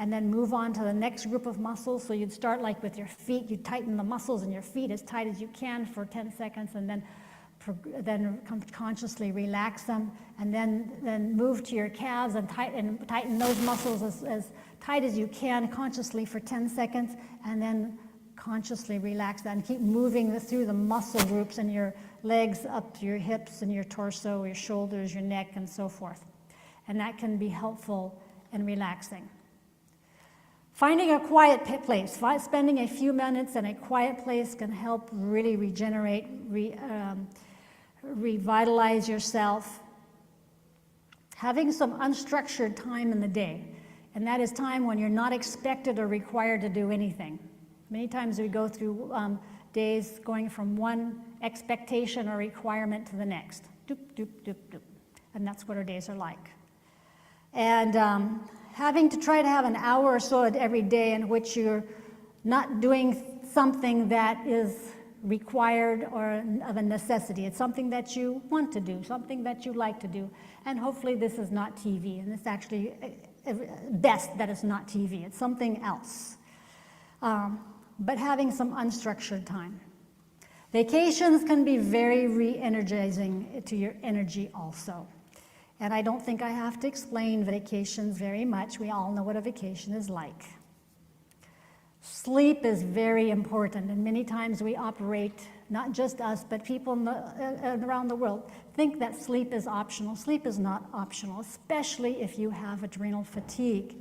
and then move on to the next group of muscles. So you'd start like with your feet, you tighten the muscles in your feet as tight as you can for 10 seconds, and then consciously relax them, and then move to your calves and tighten those muscles as tight as you can consciously for 10 seconds, and then consciously relax that and keep moving through the muscle groups in your legs up to your hips and your torso, your shoulders, your neck, and so forth. And that can be helpful and relaxing. Finding a quiet place, spending a few minutes in a quiet place can help really regenerate, revitalize yourself. Having some unstructured time in the day, and that is time when you're not expected or required to do anything. Many times we go through days going from one expectation or requirement to the next. Doop, doop, doop, doop. And that's what our days are like. And having to try to have an hour or so every day in which you're not doing something that is required or of a necessity. It's something that you want to do, something that you like to do. And hopefully this is not TV, and it's actually best that it's not TV. It's something else. But having some unstructured time. Vacations can be very re-energizing to your energy also. And I don't think I have to explain vacations very much. We all know what a vacation is like. Sleep is very important, and many times we operate, not just us, but people around the world, think that sleep is optional. Sleep is not optional, especially if you have adrenal fatigue.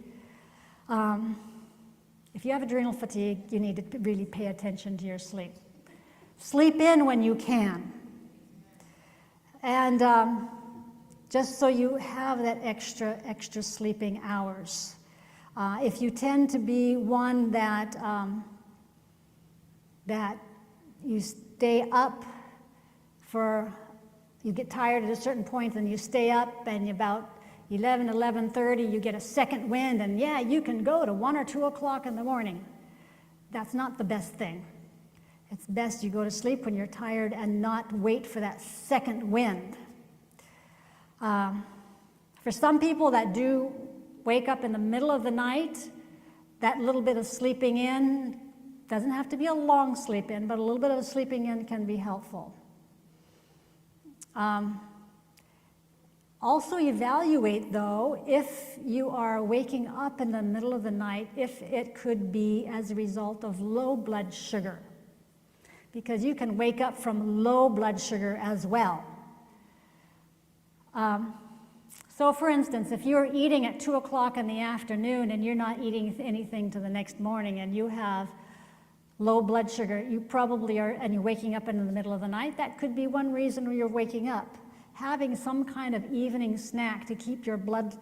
If you have adrenal fatigue, you need to really pay attention to your sleep. Sleep in when you can. And just so you have that extra sleeping hours. If you tend to be one that you stay up you get tired at a certain point and you stay up, and about 11:30 you get a second wind, and yeah, you can go to 1 or 2 o'clock in the morning. That's not the best thing. It's best you go to sleep when you're tired and not wait for that second wind. For some people that do wake up in the middle of the night, that little bit of sleeping in, doesn't have to be a long sleep in, but a little bit of sleeping in can be helpful. Also evaluate, though, if you are waking up in the middle of the night, if it could be as a result of low blood sugar, because you can wake up from low blood sugar as well. So for instance, if you're eating at 2 o'clock in the afternoon and you're not eating anything till the next morning and you have low blood sugar, you probably are, and you're waking up in the middle of the night, that could be one reason you're waking up. Having some kind of evening snack to keep your blood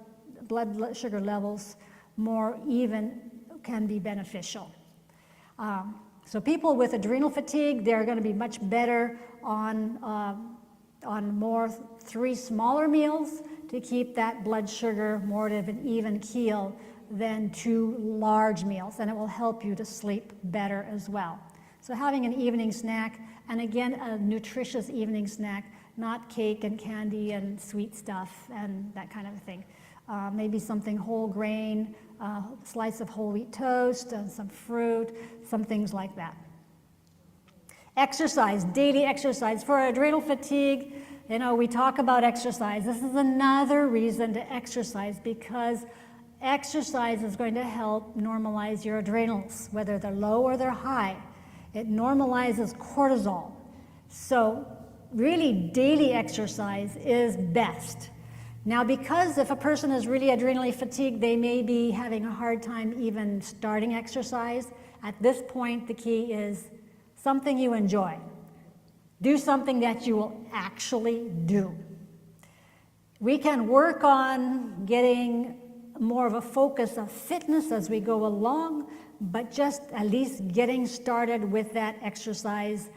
sugar levels more even can be beneficial. So people with adrenal fatigue, they're going to be much better on 3 smaller meals to keep that blood sugar more of an even keel than 2 large meals, and it will help you to sleep better as well. So having an evening snack, and again, a nutritious evening snack, not cake and candy and sweet stuff and that kind of thing. Maybe something whole grain, slice of whole wheat toast, some fruit, some things like that. Exercise, daily exercise. For adrenal fatigue, you know, we talk about exercise. This is another reason to exercise, because exercise is going to help normalize your adrenals, whether they're low or they're high. It normalizes cortisol. So really, daily exercise is best. Now, because if a person is really adrenally fatigued, they may be having a hard time even starting exercise. At this point, the key is something you enjoy. Do something that you will actually do. We can work on getting more of a focus of fitness as we go along, but just at least getting started with that exercise,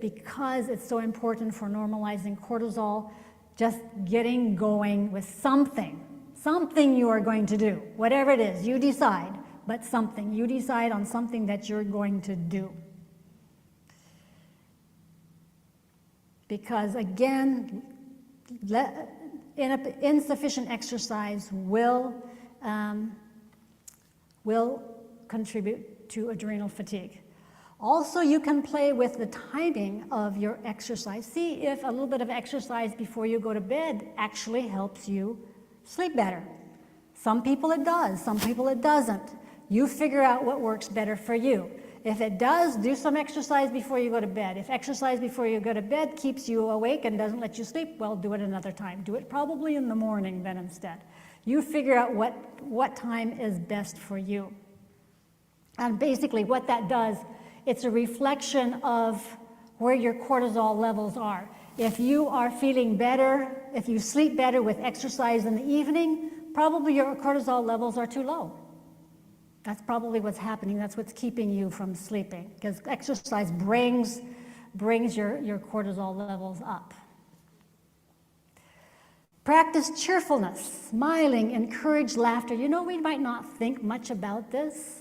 because it's so important for normalizing cortisol, just getting going with something you are going to do. Whatever it is, you decide, but something. You decide on something that you're going to do. Because again, insufficient exercise will contribute to adrenal fatigue. Also, you can play with the timing of your exercise. See if a little bit of exercise before you go to bed actually helps you sleep better. Some people it does, some people it doesn't. You figure out what works better for you. If it does, do some exercise before you go to bed. If exercise before you go to bed keeps you awake and doesn't let you sleep, well, do it another time. Do it probably in the morning then instead. You figure out what time is best for you. And basically what that does, it's a reflection of where your cortisol levels are. If you are feeling better, if you sleep better with exercise in the evening, probably your cortisol levels are too low. That's probably what's happening. That's what's keeping you from sleeping, because exercise brings your cortisol levels up. Practice cheerfulness, smiling, encourage laughter. You know, we might not think much about this,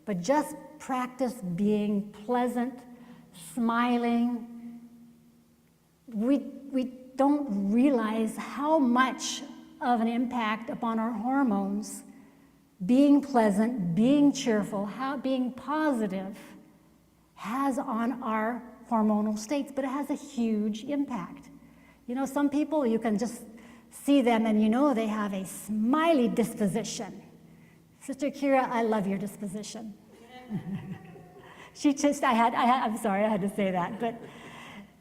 but just practice being pleasant, smiling. We don't realize how much of an impact upon our hormones being pleasant, being cheerful, being positive has on our hormonal states, but it has a huge impact. You know, some people, you can just see them and you know they have a smiley disposition. Sister Kira, I love your disposition. I'm sorry, I had to say that, but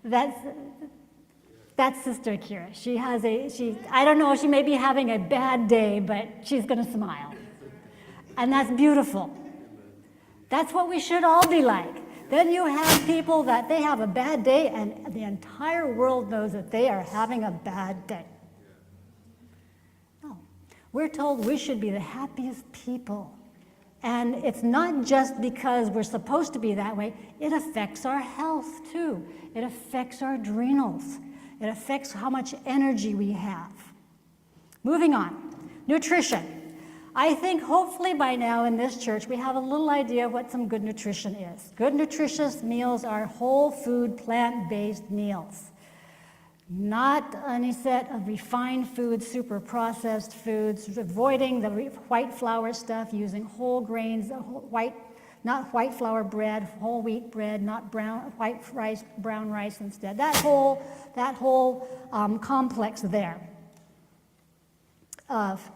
that's Sister Kira. I don't know, she may be having a bad day, but she's going to smile. And that's beautiful. That's what we should all be like. Then you have people that they have a bad day and the entire world knows that they are having a bad day. No. We're told we should be the happiest people. And it's not just because we're supposed to be that way, it affects our health too. It affects our adrenals. It affects how much energy we have. Moving on, nutrition. I think hopefully by now in this church we have a little idea of what some good nutrition is. Good nutritious meals are whole food, plant-based meals. Not any set of refined foods, super processed foods, avoiding the white flour stuff, using whole grains, not white flour bread, whole wheat bread, not white rice, brown rice instead. That whole complex there of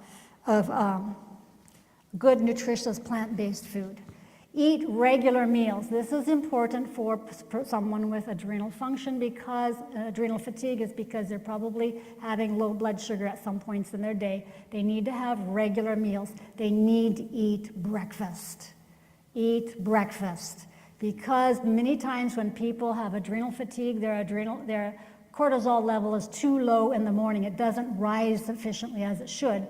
good, nutritious, plant-based food. Eat regular meals. This is important for someone with adrenal function because adrenal fatigue is because they're probably having low blood sugar at some points in their day. They need to have regular meals. They need to eat breakfast. Eat breakfast. Because many times when people have adrenal fatigue, their cortisol level is too low in the morning. It doesn't rise sufficiently as it should.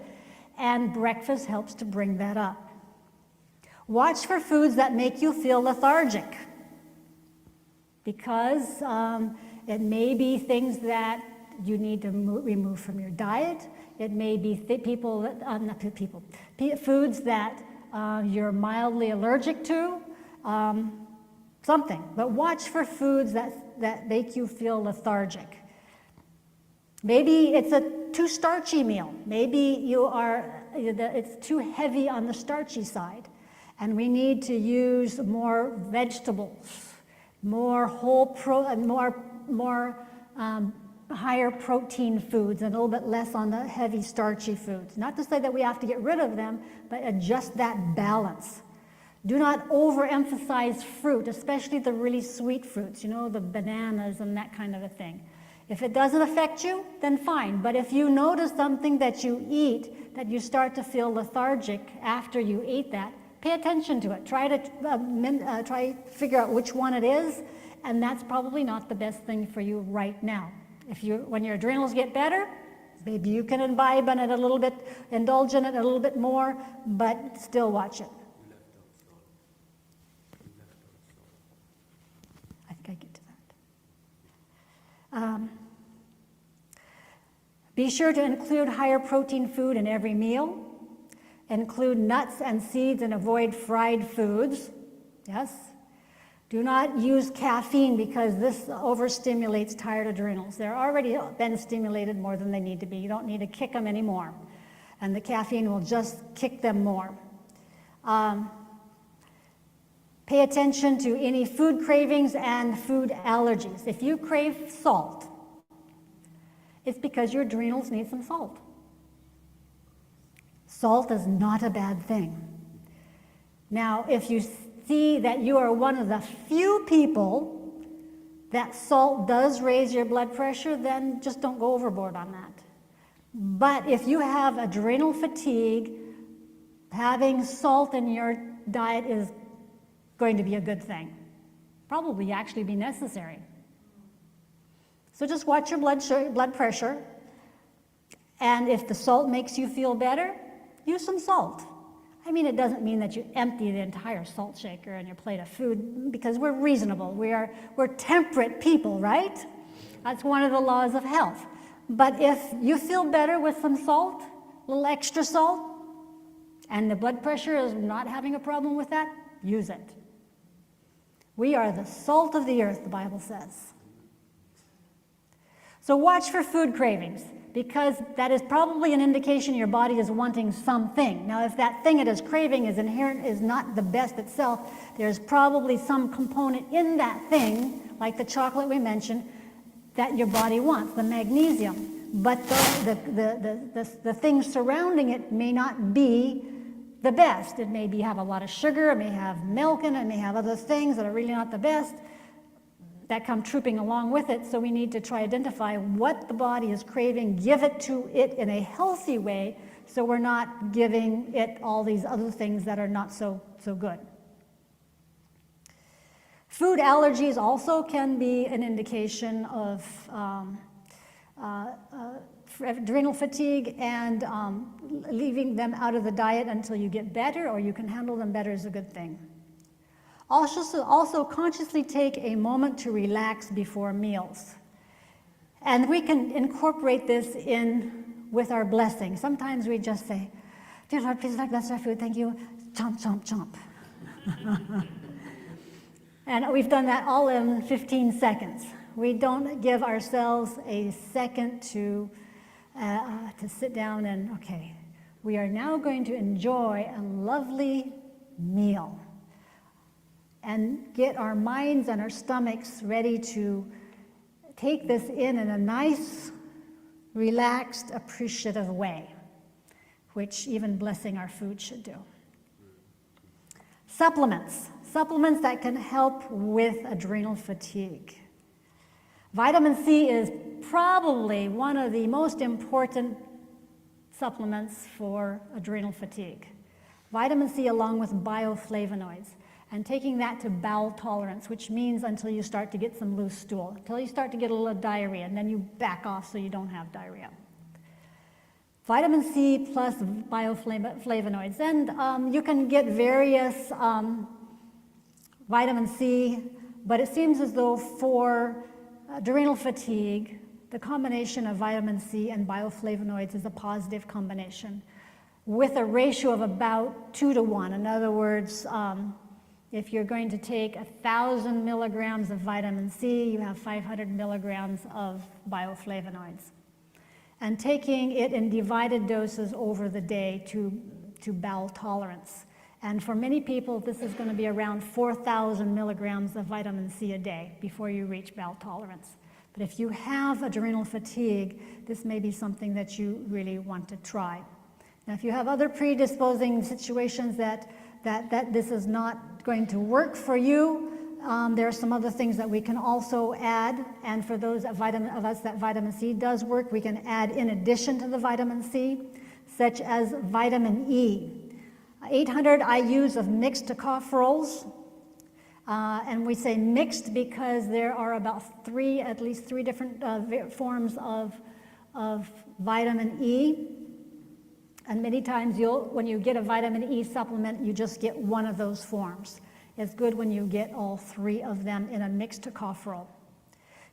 And breakfast helps to bring that up. Watch for foods that make you feel lethargic, because it may be things that you need to remove from your diet. It may be foods that you're mildly allergic to, something. But watch for foods that make you feel lethargic. Maybe it's a too starchy meal. Maybe it's too heavy on the starchy side. And we need to use more vegetables, more higher protein foods, and a little bit less on the heavy starchy foods. Not to say that we have to get rid of them, but adjust that balance. Do not overemphasize fruit, especially the really sweet fruits, the bananas and that kind of a thing. If it doesn't affect you, then fine. But if you notice something that you eat, that you start to feel lethargic after you eat that, pay attention to it. Try to figure out which one it is, and that's probably not the best thing for you right now. When your adrenals get better, maybe you can imbibe in it a little bit, indulge in it a little bit more, but still watch it. I think I get to that. Be sure to include higher protein food in every meal. Include nuts and seeds and avoid fried foods. Yes. Do not use caffeine because this overstimulates tired adrenals. They're already been stimulated more than they need to be. You don't need to kick them anymore. And the caffeine will just kick them more. Pay attention to any food cravings and food allergies. If you crave salt, it's because your adrenals need some salt. Salt is not a bad thing. Now, if you see that you are one of the few people that salt does raise your blood pressure, then just don't go overboard on that. But if you have adrenal fatigue, having salt in your diet is going to be a good thing. Probably actually be necessary. So just watch your blood pressure, and if the salt makes you feel better, use some salt. I mean, it doesn't mean that you empty the entire salt shaker in your plate of food, because we're reasonable. We're temperate people, right? That's one of the laws of health. But if you feel better with some salt, a little extra salt, and the blood pressure is not having a problem with that, use it. We are the salt of the earth, the Bible says. So watch for food cravings, because that is probably an indication your body is wanting something. Now, if that thing it is craving is inherent, is not the best itself, there's probably some component in that thing, like the chocolate we mentioned, that your body wants, the magnesium. But the things surrounding it may not be the best. It may have a lot of sugar, it may have milk in it, it may have other things that are really not the best that come trooping along with it. So we need to try to identify what the body is craving, give it to it in a healthy way, so we're not giving it all these other things that are not so good. Food allergies also can be an indication of adrenal fatigue, and leaving them out of the diet until you get better or you can handle them better is a good thing. Also consciously take a moment to relax before meals. And we can incorporate this in with our blessing. Sometimes we just say, "Dear Lord, please bless our food, thank you, chomp, chomp, chomp." And we've done that all in 15 seconds. We don't give ourselves a second to sit down and, okay, we are now going to enjoy a lovely meal and get our minds and our stomachs ready to take this in a nice, relaxed, appreciative way, which even blessing our food should do. Supplements that can help with adrenal fatigue. Vitamin C is probably one of the most important supplements for adrenal fatigue. Vitamin C along with bioflavonoids, and taking that to bowel tolerance, which means until you start to get some loose stool, until you start to get a little diarrhea, and then you back off so you don't have diarrhea. Vitamin C plus bioflavonoids, and you can get various vitamin C, but it seems as though for adrenal fatigue, the combination of vitamin C and bioflavonoids is a positive combination with a ratio of about 2 to 1. In other words, if you're going to take 1,000 milligrams of vitamin C, you have 500 milligrams of bioflavonoids. And taking it in divided doses over the day to bowel tolerance. And for many people, this is going to be around 4,000 milligrams of vitamin C a day before you reach bowel tolerance. But if you have adrenal fatigue, this may be something that you really want to try. Now, if you have other predisposing situations that this is not going to work for you, there are some other things that we can also add. And for those of us that vitamin C does work, we can add in addition to the vitamin C, such as vitamin E. 800 IUs of mixed tocopherols, and we say mixed because there are about at least three different forms of vitamin E, and many times when you get a vitamin E supplement, you just get one of those forms. It's good when you get all three of them in a mixed tocopherol.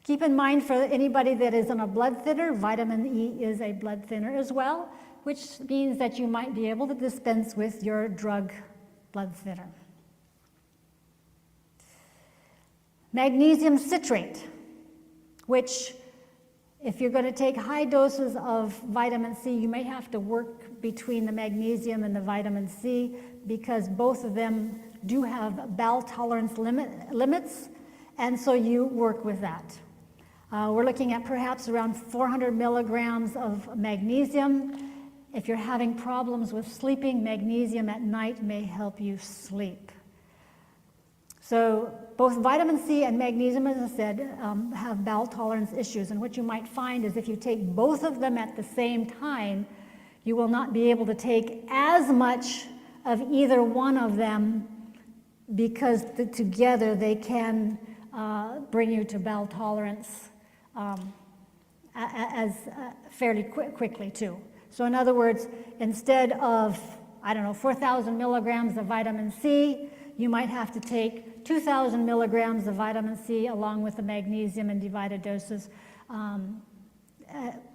Keep in mind, for anybody that is on a blood thinner, vitamin E is a blood thinner as well, which means that you might be able to dispense with your drug blood thinner. Magnesium citrate, which if you're going to take high doses of vitamin C, you may have to work between the magnesium and the vitamin C because both of them do have bowel tolerance limits, and so you work with that. We're looking at perhaps around 400 milligrams of magnesium. If you're having problems with sleeping, magnesium at night may help you sleep. So both vitamin C and magnesium, as I said, have bowel tolerance issues. And what you might find is if you take both of them at the same time, you will not be able to take as much of either one of them because together they can bring you to bowel tolerance fairly quickly too. So in other words, instead of, 4,000 milligrams of vitamin C, you might have to take 2,000 milligrams of vitamin C along with the magnesium in divided doses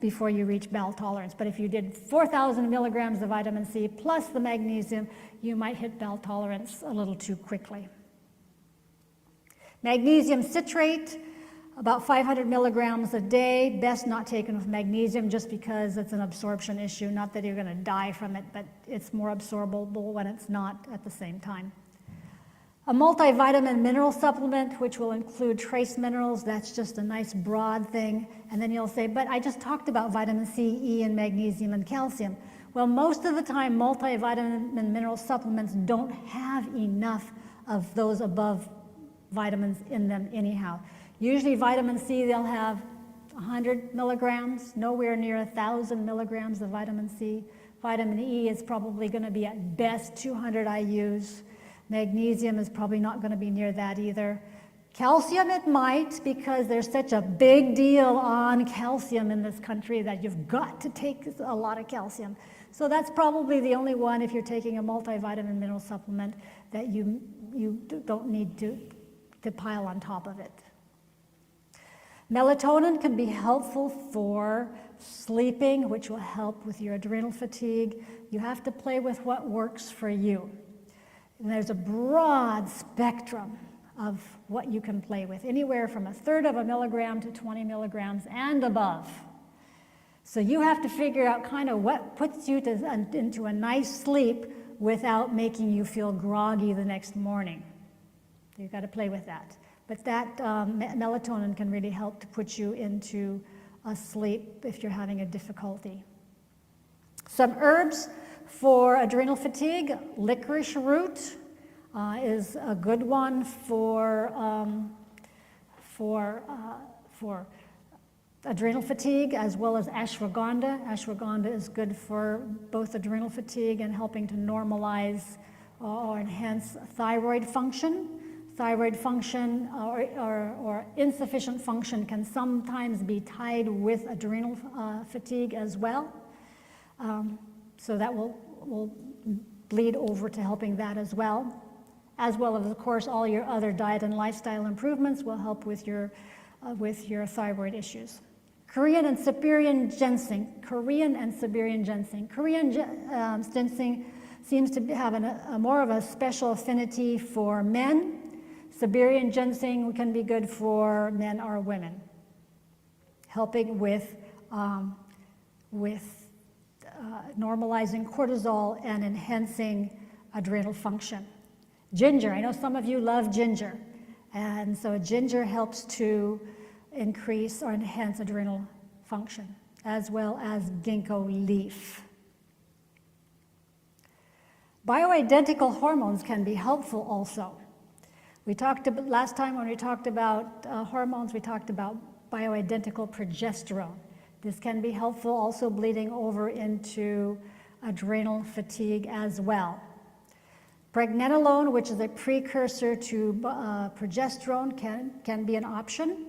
before you reach bowel tolerance. But if you did 4,000 milligrams of vitamin C plus the magnesium, you might hit bowel tolerance a little too quickly. Magnesium citrate, about 500 milligrams a day, best not taken with magnesium just because it's an absorption issue. Not that you're going to die from it, but it's more absorbable when it's not at the same time. A multivitamin mineral supplement, which will include trace minerals, that's just a nice broad thing. And then you'll say, but I just talked about vitamin C, E, and magnesium and calcium. Well, most of the time, multivitamin and mineral supplements don't have enough of those above vitamins in them anyhow. Usually vitamin C, they'll have 100 milligrams, nowhere near 1,000 milligrams of vitamin C. Vitamin E is probably going to be at best 200 IUs. Magnesium is probably not going to be near that either. Calcium it might, because there's such a big deal on calcium in this country that you've got to take a lot of calcium. So that's probably the only one, if you're taking a multivitamin mineral supplement, that you don't need to pile on top of it. Melatonin can be helpful for sleeping, which will help with your adrenal fatigue. You have to play with what works for you. And there's a broad spectrum of what you can play with, anywhere from 1/3 of a milligram to 20 milligrams and above. So you have to figure out kind of what puts you into a nice sleep without making you feel groggy the next morning. You've got to play with that. But that melatonin can really help to put you into a sleep if you're having a difficulty. Some herbs for adrenal fatigue. Licorice root is a good one for adrenal fatigue, as well as ashwagandha. Ashwagandha is good for both adrenal fatigue and helping to normalize or enhance thyroid function. Thyroid function or insufficient function can sometimes be tied with adrenal fatigue as well. So that will bleed over to helping that as well. As well as, of course, all your other diet and lifestyle improvements will help with your thyroid issues. Korean and Siberian ginseng. Korean ginseng seems to have more of a special affinity for men. Siberian ginseng can be good for men or women, helping with normalizing cortisol and enhancing adrenal function. Ginger, I know some of you love ginger, and so ginger helps to increase or enhance adrenal function, as well as ginkgo leaf. Bioidentical hormones can be helpful also. We talked about, last time when we talked about hormones, we talked about bioidentical progesterone. This can be helpful, also bleeding over into adrenal fatigue as well. Pregnenolone, which is a precursor to progesterone, can be an option.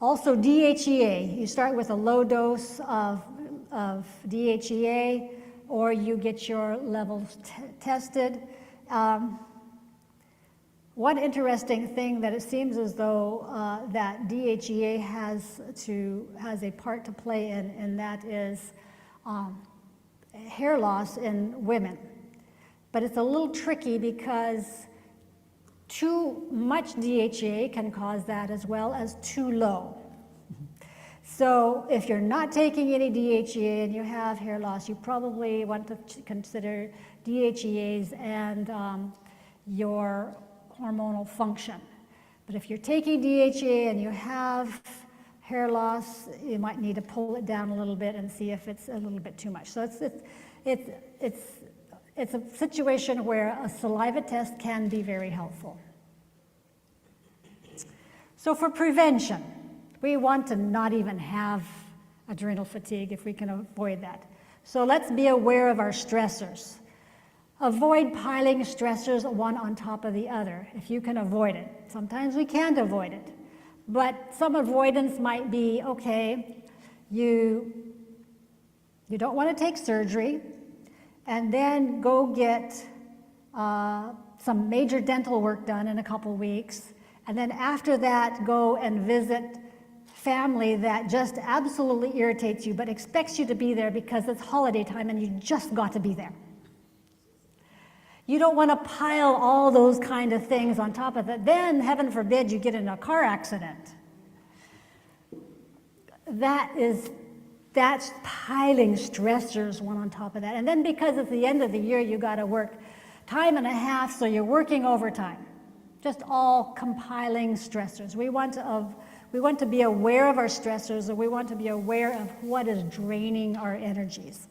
Also DHEA, you start with a low dose of DHEA, or you get your levels tested. One interesting thing that it seems as though that DHEA has a part to play in, and that is hair loss in women. But it's a little tricky because too much DHEA can cause that, as well as too low. So if you're not taking any DHEA and you have hair loss, you probably want to consider DHEAs and your hormonal function. But if you're taking DHEA and you have hair loss, you might need to pull it down a little bit and see if it's a little bit too much. So it's a situation where a saliva test can be very helpful. So for prevention, we want to not even have adrenal fatigue if we can avoid that. So let's be aware of our stressors. Avoid piling stressors one on top of the other if you can avoid it. Sometimes we can't avoid it, but some avoidance might be, okay, you don't want to take surgery and then go get some major dental work done in a couple weeks, and then after that go and visit family that just absolutely irritates you but expects you to be there because it's holiday time and you just got to be there. You don't want to pile all those kind of things on top of it. Then, heaven forbid, you get in a car accident. That's piling stressors one on top of that. And then because it's the end of the year, you got to work time and a half, so you're working overtime. Just all compiling stressors. We want to be aware of our stressors, and we want to be aware of what is draining our energies.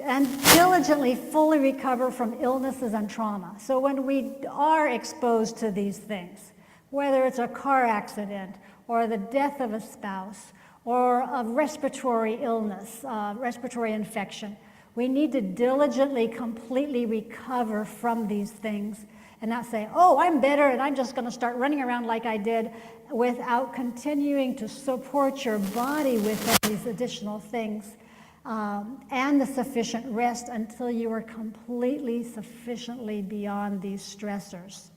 And diligently, fully recover from illnesses and trauma. So when we are exposed to these things, whether it's a car accident or the death of a spouse or a respiratory illness, respiratory infection, we need to diligently, completely recover from these things and not say, oh, I'm better and I'm just going to start running around like I did, without continuing to support your body with these additional things and the sufficient rest until you are completely, sufficiently beyond these stressors.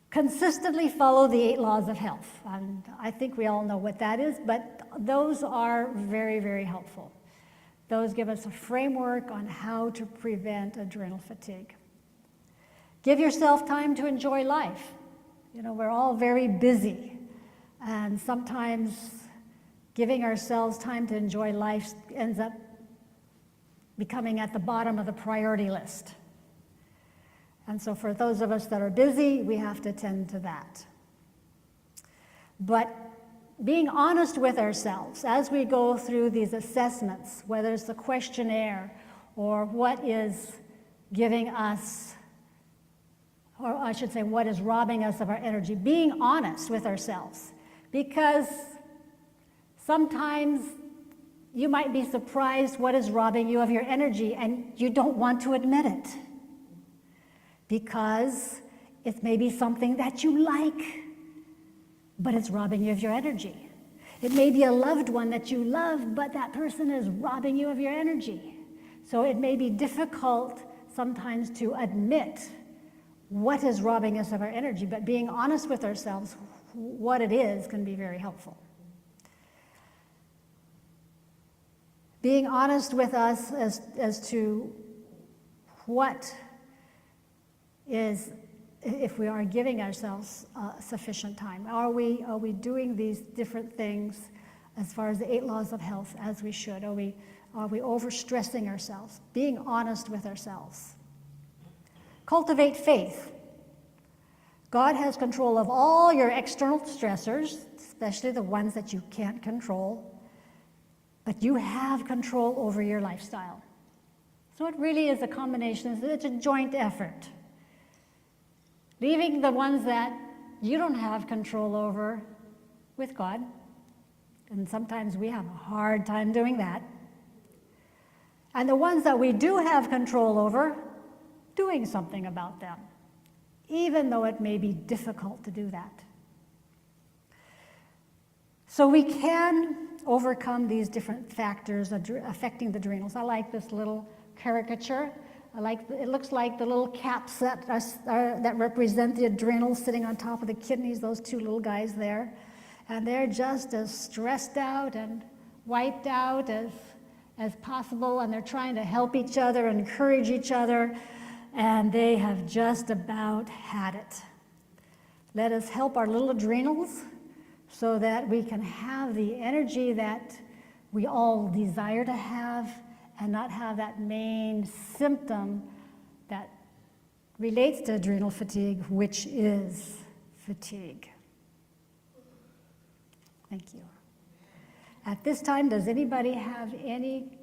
Consistently follow the 8 laws of health. And I think we all know what that is, but those are very, very helpful. Those give us a framework on how to prevent adrenal fatigue. Give yourself time to enjoy life. You know, we're all very busy, and sometimes giving ourselves time to enjoy life ends up becoming at the bottom of the priority list. And so for those of us that are busy, we have to tend to that. But being honest with ourselves as we go through these assessments, whether it's the questionnaire or what is giving us, or I should say, what is robbing us of our energy, being honest with ourselves. Because sometimes you might be surprised what is robbing you of your energy, and you don't want to admit it. Because it may be something that you like, but it's robbing you of your energy. It may be a loved one that you love, but that person is robbing you of your energy. So it may be difficult sometimes to admit what is robbing us of our energy, but being honest with ourselves, what it is, can be very helpful. Being honest with us as to what is, if we are giving ourselves sufficient time. Are we doing these different things as far as the 8 laws of health as we should? Are we overstressing ourselves? Being honest with ourselves. Cultivate faith. God has control of all your external stressors, especially the ones that you can't control, but you have control over your lifestyle. So it really is a combination, it's a joint effort. Leaving the ones that you don't have control over with God, and sometimes we have a hard time doing that. And the ones that we do have control over, doing something about them, even though it may be difficult to do that. So we can overcome these different factors affecting the adrenals. I like this little caricature. It looks like the little caps that represent the adrenals sitting on top of the kidneys, those 2 little guys there. And they're just as stressed out and wiped out as possible, and they're trying to help each other, encourage each other, and they have just about had it. Let us help our little adrenals so that we can have the energy that we all desire to have, and not have that main symptom that relates to adrenal fatigue, which is fatigue. Thank you. At this time, does anybody have any